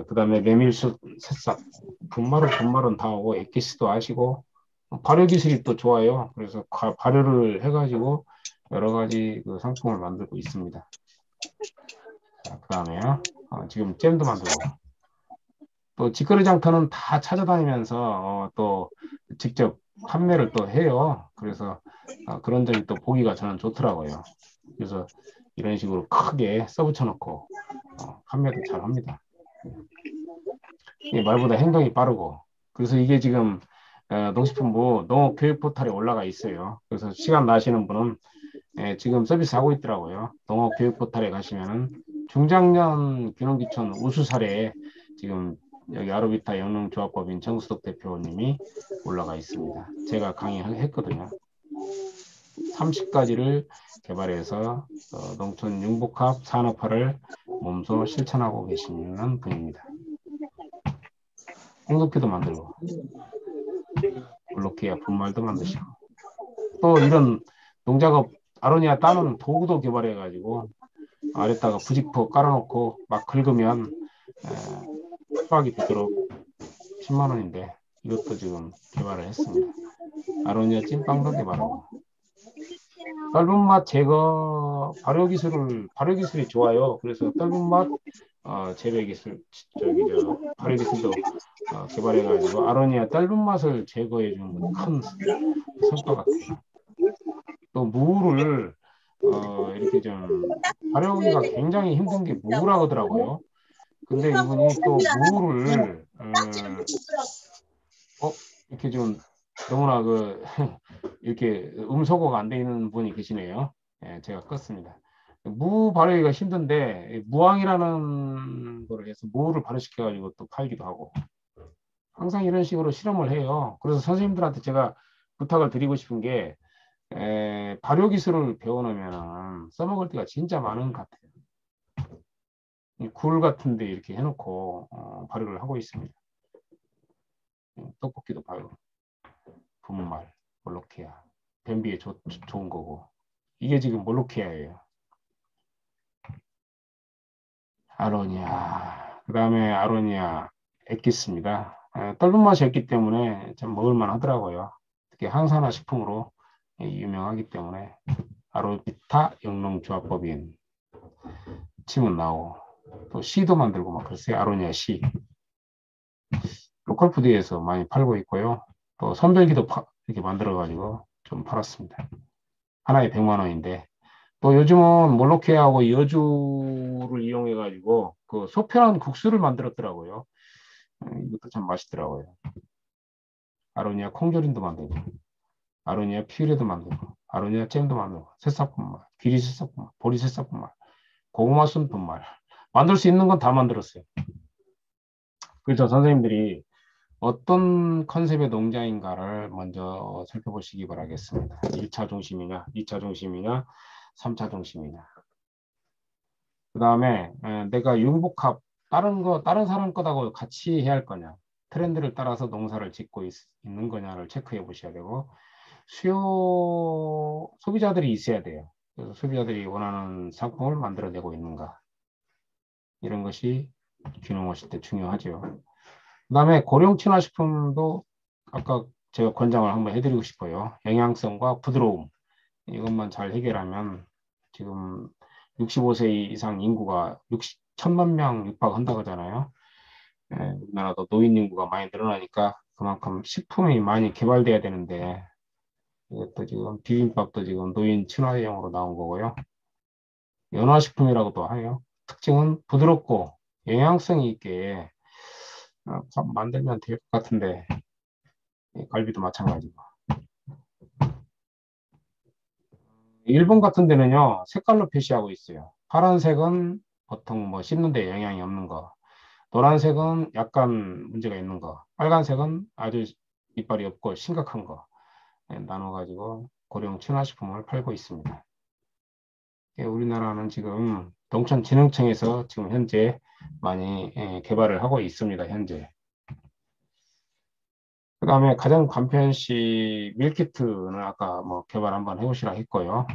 그다음에 메밀수 새싹, 분말은 다 하고 엑기스도 아시고 발효 기술이 또 좋아요. 그래서 발효를 해가지고 여러 가지 그 상품을 만들고 있습니다. 자, 그다음에요. 지금 잼도 만들고 또 직거래 장터는 다 찾아다니면서 또 직접 판매를 또 해요. 그래서 그런 점이 또 보기가 저는 좋더라고요. 그래서 이런 식으로 크게 써붙여놓고 판매도 잘 합니다. 말보다 행동이 빠르고 그래서 이게 지금 농식품부 농업교육 포털에 올라가 있어요. 그래서 시간 나시는 분은 지금 서비스하고 있더라고요. 농업교육 포털에 가시면은 중장년 귀농귀촌 우수 사례에 지금 여기 아로비타 영농조합법인 정수덕 대표님이 올라가 있습니다. 제가 강의했거든요. 30가지를 개발해서 농촌 융복합 산업화를 몸소 실천하고 계시는 분입니다. 홍도끼도 만들고 블로키아 분말도 만드시고 또 이런 농작업 아로니아 따는 도구도 개발해가지고 아래다가 부직포 깔아놓고 막 긁으면 수확이 되도록 10만 원인데 이것도 지금 개발을 했습니다. 아로니아 찐빵도 개발하고 떫은 맛 제거 발효 기술이 좋아요. 그래서 떫은 맛 재배 기술 발효 기술도 개발해가지고 아로니아 떫은 맛을 제거해 주는 큰 성과 같아요. 또 무를 이렇게 좀 발효하기가 굉장히 힘든 게 무라 하더라고요. 근데 이분이 또 무를 이렇게 좀 너무나 이렇게 음소거가 안 돼 있는 분이 계시네요. 예, 제가 껐습니다. 무 발효하기가 힘든데 무항이라는 거를 해서 무를 발효시켜가지고 또 팔기도 하고 항상 이런 식으로 실험을 해요. 그래서 선생님들한테 제가 부탁을 드리고 싶은 게 발효 기술을 배워놓으면 써먹을 때가 진짜 많은 것 같아요. 굴 같은데 이렇게 해놓고 발효를 하고 있습니다. 떡볶이도 발효, 분말, 몰로키아, 변비에 좋은 거고 이게 지금 몰로키아예요. 아로니아, 그 다음에 아로니아 엑기스입니다. 떫은 맛이 없기 때문에 참 먹을만 하더라고요. 특히 항산화 식품으로 유명하기 때문에 아로비타 영농조합법인 치면 나오고 또 C도 만들고 막 그랬어요. 아로니아 C. 로컬푸드에서 많이 팔고 있고요. 또 선별기도 이렇게 만들어가지고 좀 팔았습니다. 하나에 100만 원인데. 또 요즘은 몰로케하고 여주를 이용해가지고 그 소편한 국수를 만들었더라고요. 이것도 참 맛있더라고요. 아로니아 콩조림도 만들고, 아로니아 피ュ레도 만들고, 아로니아 잼도 만들고, 새싹분말, 귀리 새싹분말, 보리 새싹분말, 고구마 순분말. 만들 수 있는 건 다 만들었어요. 그래서 선생님들이 어떤 컨셉의 농장인가를 먼저 살펴보시기 바라겠습니다. 1차 중심이냐, 2차 중심이냐, 3차 중심이냐. 그 다음에 내가 융복합, 다른 사람 거하고 같이 해야 할 거냐. 트렌드를 따라서 농사를 짓고 있는 거냐를 체크해 보셔야 되고, 소비자들이 있어야 돼요. 그래서 소비자들이 원하는 상품을 만들어내고 있는가. 이런 것이 균형하실 때 중요하죠. 그 다음에 고령 친화식품도 아까 제가 권장을 한번 해드리고 싶어요. 영양성과 부드러움. 이것만 잘 해결하면 지금 65세 이상 인구가 1000만 명 육박한다고 하잖아요. 우리나라도 노인 인구가 많이 늘어나니까 그만큼 식품이 많이 개발돼야 되는데 이것도 지금 비빔밥도 지금 노인 친화형으로 나온 거고요. 연화식품이라고도 해요. 특징은 부드럽고 영양성이 있게 밥 만들면 될 것 같은데 갈비도 마찬가지고. 일본 같은 데는요 색깔로 표시하고 있어요. 파란색은 보통 뭐 씹는데 영향이 없는 거, 노란색은 약간 문제가 있는 거, 빨간색은 아주 이빨이 없고 심각한 거 나눠가지고 고령 친화식품을 팔고 있습니다. 우리나라는 지금 농촌진흥청에서 지금 현재 많이 개발을 하고 있습니다. 현재. 그 다음에 가장 간편식 밀키트는 아까 뭐 개발 한번 해보시라 했고요.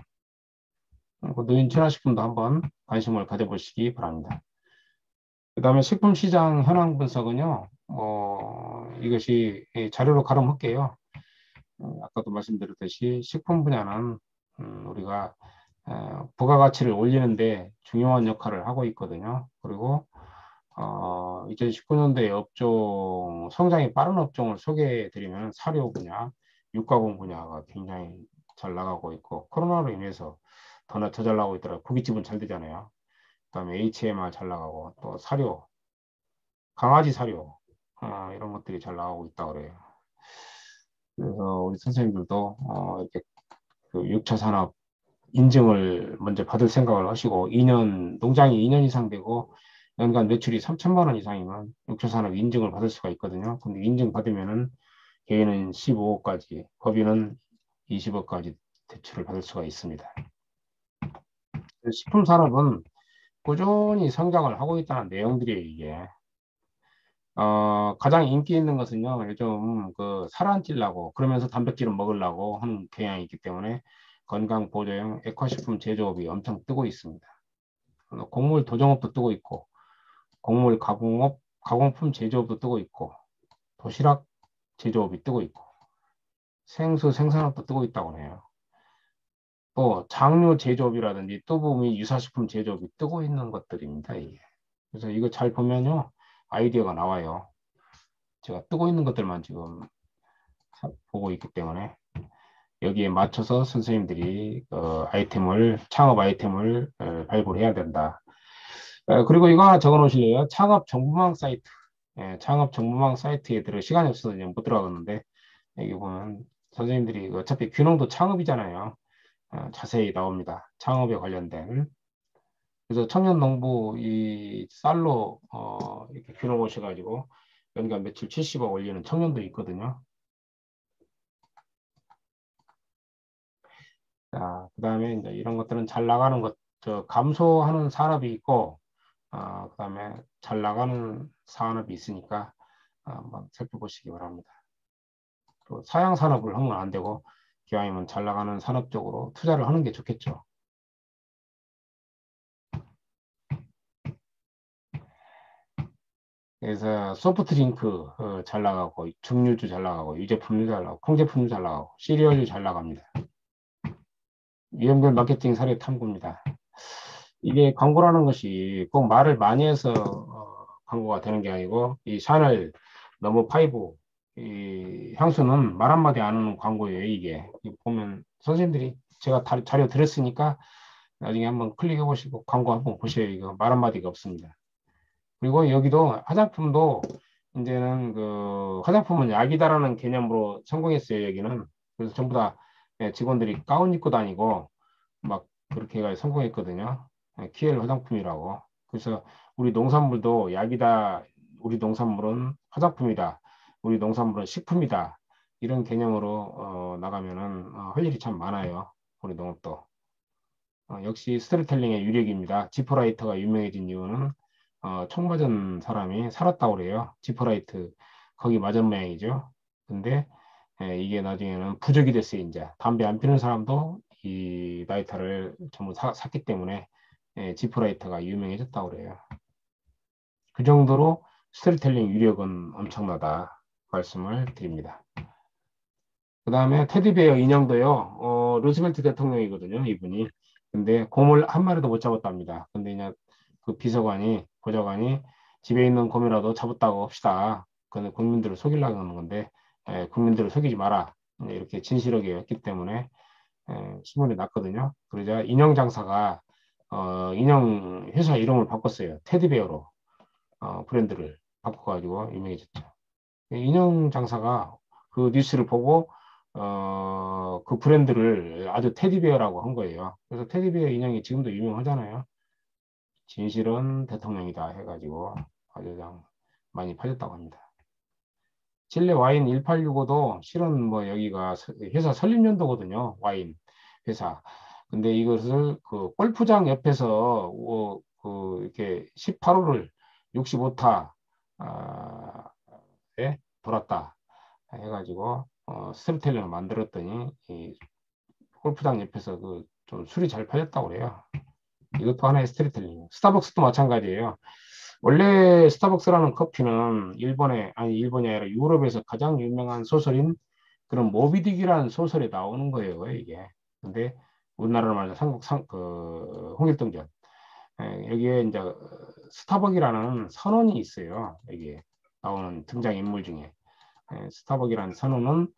그리고 노인 친화식품도 한번 관심을 가져보시기 바랍니다. 그 다음에 식품시장 현황 분석은요, 이것이 자료로 가름할게요. 아까도 말씀드렸듯이 식품 분야는 우리가 부가가치를 올리는데 중요한 역할을 하고 있거든요. 그리고 2019년도에 업종, 성장이 빠른 업종을 소개해 드리면 사료 분야, 육가공 분야가 굉장히 잘 나가고 있고, 코로나로 인해서 더 잘 나가고 있더라고요. 고깃집은 잘 되잖아요. 그다음에 HMR 잘 나가고, 또 사료, 강아지 사료, 이런 것들이 잘 나가고 있다고 그래요. 그래서 우리 선생님들도 이렇게 그 6차 산업 인증을 먼저 받을 생각을 하시고, 농장이 2년 이상 되고 연간 매출이 3천만 원 이상이면 6차 산업 인증을 받을 수가 있거든요. 근데 인증 받으면은 개인은 15억까지, 법인은 20억까지 대출을 받을 수가 있습니다. 식품 산업은 꾸준히 성장을 하고 있다는 내용들이에요, 이게. 가장 인기 있는 것은요, 요즘 그 살 안 찌려고, 그러면서 단백질을 먹으려고 하는 경향이 있기 때문에 건강 보조용 액화식품 제조업이 엄청 뜨고 있습니다. 곡물 도정업도 뜨고 있고, 곡물 가공품 제조업도 뜨고 있고, 도시락 제조업이 뜨고 있고, 생수 생산업도 뜨고 있다고 해요. 또 장류 제조업이라든지 뚜부 및 유사식품 제조업이 뜨고 있는 것들입니다, 이게. 그래서 이거 잘 보면요, 아이디어가 나와요. 제가 뜨고 있는 것들만 지금 보고 있기 때문에 여기에 맞춰서 선생님들이 창업 아이템을 발굴해야 된다. 그리고 이거 하나 적어 놓으실래요? 창업 정보망 사이트. 창업 정보망 사이트에 시간이 없어서 이제 못 들어가겠는데, 여기 보면 선생님들이 어차피 귀농도 창업이잖아요. 자세히 나옵니다. 창업에 관련된. 그래서 청년농부 이 쌀로 이렇게 귀농 오셔가지고 연간 매출 70억 올리는 청년도 있거든요. 자, 그 다음에 이제 이런 것들은 잘 나가는 감소하는 산업이 있고, 그 다음에 잘 나가는 산업이 있으니까 한번 살펴보시기 바랍니다. 또 사양 산업을 하면 안 되고, 기왕이면 잘 나가는 산업 쪽으로 투자를 하는 게 좋겠죠. 그래서 소프트링크 잘 나가고, 증류주 잘 나가고, 유제품류 잘 나가고, 콩제품류 잘 나가고, 시리얼류 잘 나갑니다. 위험별 마케팅 사례 탐구입니다. 이게 광고라는 것이 꼭 말을 많이 해서 광고가 되는 게 아니고, 이 샤넬 넘버 파이브 이 향수는 말 한마디 안 하는 광고예요, 이게. 이거 보면 선생님들이 제가 자료 드렸으니까 나중에 한번 클릭해 보시고 광고 한번 보세요. 이거 말 한마디가 없습니다. 그리고 여기도 화장품도 이제는 그 화장품은 약이다라는 개념으로 성공했어요, 여기는. 그래서 전부 다 직원들이 가운 입고 다니고 막 그렇게 해가 성공했거든요. 키엘 화장품이라고. 그래서 우리 농산물도 약이다. 우리 농산물은 화장품이다. 우리 농산물은 식품이다. 이런 개념으로 나가면은 할 일이 참 많아요. 우리 농업도. 역시 스토리텔링의 유력입니다. 지퍼라이터가 유명해진 이유는 총 맞은 사람이 살았다고 그래요. 지퍼라이트 거기 맞은 모양이죠. 근데 이게 나중에는 부적이 됐어요. 이제 담배 안 피는 사람도 이 라이터를 전부 샀기 때문에 지퍼라이터가 유명해졌다고 그래요. 그 정도로 스토리텔링 유력은 엄청나다 말씀을 드립니다. 그 다음에 테디베어 인형도요. 루스벨트 대통령이거든요. 이분이. 근데 곰을 한 마리도 못 잡았답니다. 근데 그냥 그 비서관이 보좌관이 집에 있는 곰이라도 잡았다고 합시다. 근데 국민들을 속이려고 하는 건데 국민들을 속이지 마라. 이렇게 진실하게 했기 때문에 신문이 났거든요. 그러자 인형 장사가 인형 회사 이름을 바꿨어요. 테디베어로 브랜드를 바꿔가지고 유명해졌죠. 인형 장사가 그 뉴스를 보고 그 브랜드를 아주 테디베어라고 한 거예요. 그래서 테디베어 인형이 지금도 유명하잖아요. 진실은 대통령이다 해가지고 아주 많이 팔렸다고 합니다. 칠레 와인 1865도 실은 뭐 여기가 회사 설립 연도거든요. 와인 회사. 근데 이것을 그 골프장 옆에서 이렇게 18호를 65타 에 돌았다 해가지고 스토리텔링을 만들었더니 이 골프장 옆에서 그 좀 술이 잘 팔렸다고 그래요. 이것도 하나의 스토리텔링. 스타벅스도 마찬가지예요. 원래 스타벅스라는 커피는 일본이 아니라 유럽에서 가장 유명한 소설인 그런 모비딕이라는 소설에 나오는 거예요, 이게. 근데 우리나라로 말하면 홍길동전. 여기에 이제 스타벅이라는 선원이 있어요. 여기에 나오는 등장인물 중에. 스타벅이라는 선원은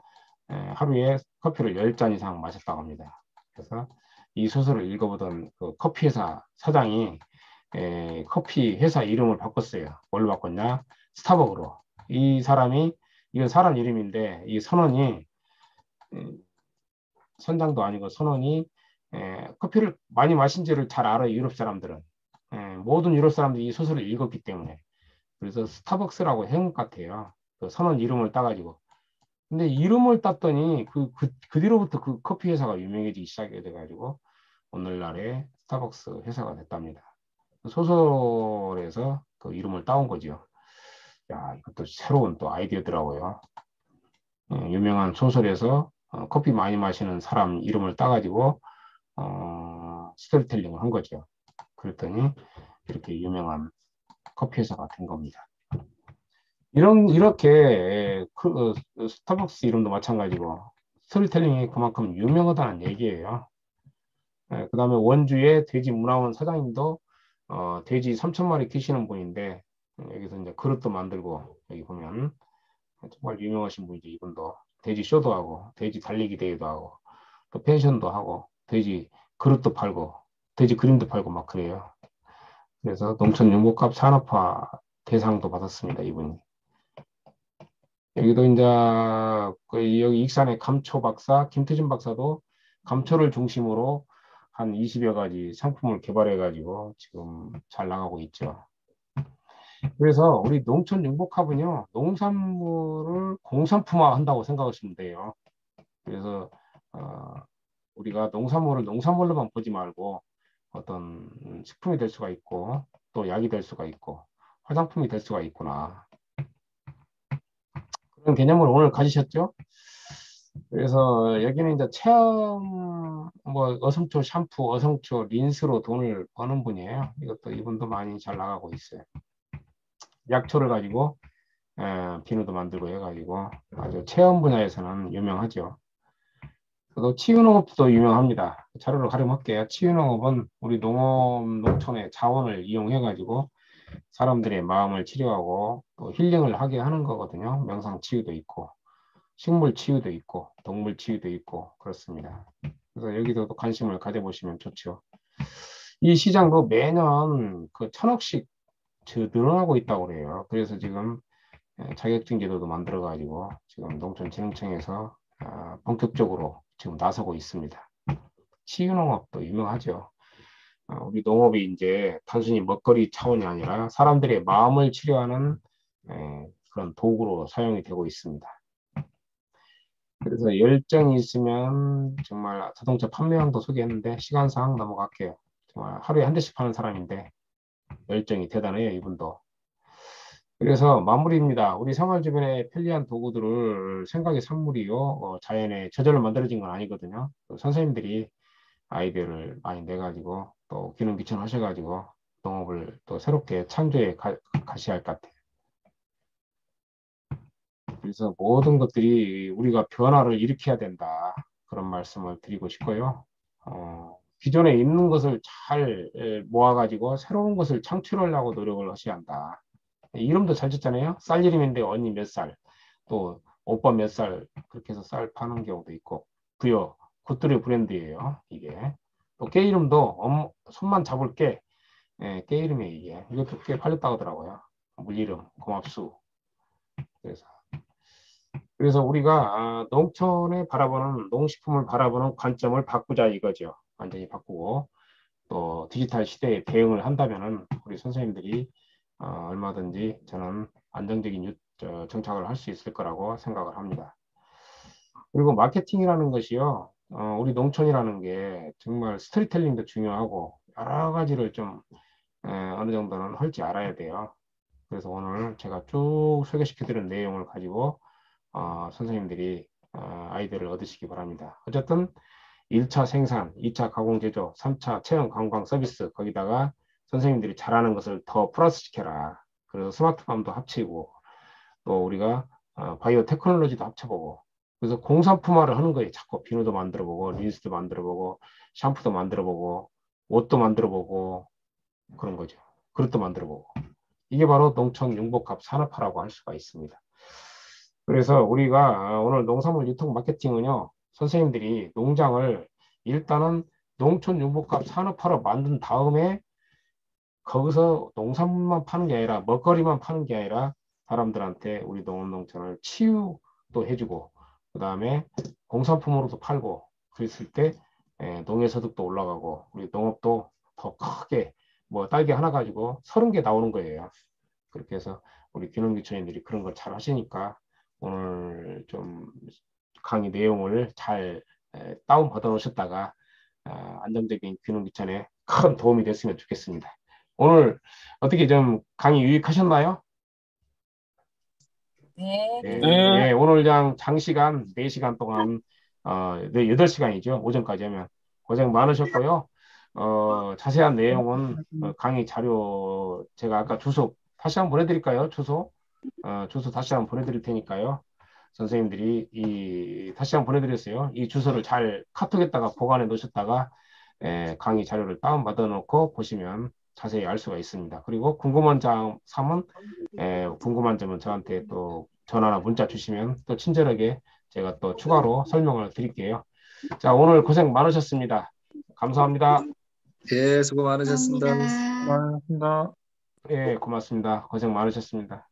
하루에 커피를 10잔 이상 마셨다고 합니다. 그래서 이 소설을 읽어보던 그 커피 회사 사장이 커피 회사 이름을 바꿨어요. 뭘로 바꿨냐? 스타벅으로. 이건 사람 이름인데 이 선원이 선장도 아니고 선원이 커피를 많이 마신지를 잘 알아요. 유럽 사람들은. 모든 유럽 사람들이 이 소설을 읽었기 때문에. 그래서 스타벅스라고 해것 같아요. 그 선원 이름을 따가지고. 근데 이름을 땄더니 그 뒤로부터 그 커피 회사가 유명해지기 시작이 돼가지고 오늘날의 스타벅스 회사가 됐답니다. 소설에서 그 이름을 따온 거죠. 야, 이것도 새로운 또 아이디어더라고요. 유명한 소설에서 커피 많이 마시는 사람 이름을 따가지고 스토리텔링을 한 거죠. 그랬더니 이렇게 유명한 커피 회사가 된 겁니다. 이렇게 스타벅스 이름도 마찬가지고 스토리텔링이 그만큼 유명하다는 얘기예요. 그 다음에 원주의 돼지 문화원 사장님도 돼지 3천 마리 키시는 분인데 여기서 이제 그릇도 만들고 여기 보면 정말 유명하신 분이죠. 이분도 돼지 쇼도 하고 돼지 달리기 대회도 하고 또 펜션도 하고 돼지 그릇도 팔고 돼지 그림도 팔고 막 그래요. 그래서 농촌 융복합 산업화 대상도 받았습니다. 이분이. 여기도 이제 여기 익산의 감초 박사 김태준 박사도 감초를 중심으로 한 20여 가지 상품을 개발해 가지고 지금 잘 나가고 있죠. 그래서 우리 농촌 융복합은요 농산물을 공산품화 한다고 생각하시면 돼요. 그래서 어, 우리가 농산물을 농산물로만 보지 말고 어떤 식품이 될 수가 있고 또 약이 될 수가 있고 화장품이 될 수가 있구나. 그런 개념을 오늘 가지셨죠? 그래서 여기는 이제 체험, 뭐, 어성초 샴푸, 어성초 린스로 돈을 버는 분이에요. 이분도 많이 잘 나가고 있어요. 약초를 가지고, 비누도 만들고 해가지고, 아주 체험 분야에서는 유명하죠. 또 치유농업도 유명합니다. 자료를 활용할게요. 치유농업은 우리 농촌의 자원을 이용해 가지고 사람들의 마음을 치료하고 또 힐링을 하게 하는 거거든요. 명상 치유도 있고 식물 치유도 있고 동물 치유도 있고 그렇습니다. 그래서 여기도 또 관심을 가져보시면 좋죠. 이 시장도 매년 그 1,000억씩 늘어나고 있다고 그래요. 그래서 지금 자격증 제도도 만들어 가지고 지금 농촌진흥청에서 본격적으로 지금 나서고 있습니다. 치유농업도 유명하죠. 우리 농업이 이제 단순히 먹거리 차원이 아니라 사람들의 마음을 치료하는 그런 도구로 사용이 되고 있습니다. 그래서 열정이 있으면 정말 자동차 판매량도 소개했는데 시간상 넘어갈게요. 정말 하루에 한 대씩 파는 사람인데 열정이 대단해요, 이분도. 그래서 마무리입니다. 우리 생활 주변에 편리한 도구들을 생각의 산물이요, 자연에 저절로 만들어진 건 아니거든요. 선생님들이 아이디어를 많이 내가지고 또 기능 귀천하셔가지고 농업을 또 새롭게 창조해 가셔야 할 것 같아요. 그래서 모든 것들이 우리가 변화를 일으켜야 된다. 그런 말씀을 드리고 싶고요. 기존에 있는 것을 잘 모아가지고 새로운 것을 창출하려고 노력을 하셔야 한다. 이름도 잘 짓잖아요. 쌀이름인데 언니 몇 살, 또 오빠 몇 살, 그렇게 해서 쌀 파는 경우도 있고, 부여, 굿들의 브랜드예요. 이게. 또 깨 이름도 손만 잡을 게, 깨 이름이에요. 이게. 이것도 꽤 팔렸다고 하더라고요. 물이름, 고맙수. 그래서. 그래서 우리가 농촌에 바라보는, 농식품을 바라보는 관점을 바꾸자 이거죠. 완전히 바꾸고, 또 디지털 시대에 대응을 한다면은 우리 선생님들이 얼마든지 저는 안정적인 정착을 할 수 있을 거라고 생각을 합니다. 그리고 마케팅이라는 것이요, 우리 농촌이라는 게 정말 스토리텔링도 중요하고 여러 가지를 좀 어느 정도는 할 줄 알아야 돼요. 그래서 오늘 제가 쭉 소개시켜드린 내용을 가지고 선생님들이 아이디어를 얻으시기 바랍니다. 어쨌든 1차 생산, 2차 가공 제조, 3차 체험 관광 서비스 거기다가 선생님들이 잘하는 것을 더 플러스 시켜라. 그래서 스마트팜도 합치고 또 우리가 바이오 테크놀로지도 합쳐보고 그래서 공산품화를 하는 거예요. 자꾸 비누도 만들어보고 린스도 만들어보고 샴푸도 만들어보고 옷도 만들어보고 그런 거죠. 그릇도 만들어보고 이게 바로 농촌 융복합 산업화라고 할 수가 있습니다. 그래서 우리가 오늘 농산물 유통 마케팅은요, 선생님들이 농장을 일단은 농촌 융복합 산업화로 만든 다음에 거기서 농산물만 파는 게 아니라 먹거리만 파는 게 아니라 사람들한테 우리 농촌을 치유도 해주고 그 다음에 공산품으로도 팔고 그랬을 때 농해소득도 올라가고 우리 농업도 더 크게 뭐 딸기 하나 가지고 30개 나오는 거예요. 그렇게 해서 우리 귀농귀촌인들이 그런 걸 잘 하시니까 오늘 좀 강의 내용을 잘 다운 받아 놓으셨다가 안정적인 귀농귀촌에 큰 도움이 됐으면 좋겠습니다. 오늘 어떻게 좀 강의 유익하셨나요? 네. 예, 네. 예, 오늘 그냥 장시간 4시간 동안 네, 8시간이죠. 오전까지 하면 고생 많으셨고요. 자세한 내용은 강의 자료 제가 아까 주소 다시 한번 보내드릴까요? 주소 다시 한번 보내드릴 테니까요. 선생님들이 다시 한번 보내드렸어요. 이 주소를 잘 카톡에다가 보관해 놓으셨다가 강의 자료를 다운받아 놓고 보시면 자세히 알 수가 있습니다. 그리고 궁금한 점 사면 궁금한 점은 저한테 또 전화나 문자 주시면 또 친절하게 제가 또 추가로 설명을 드릴게요. 자, 오늘 고생 많으셨습니다. 감사합니다. 예, 수고 많으셨습니다. 고맙습니다. 예, 고맙습니다. 고생 많으셨습니다.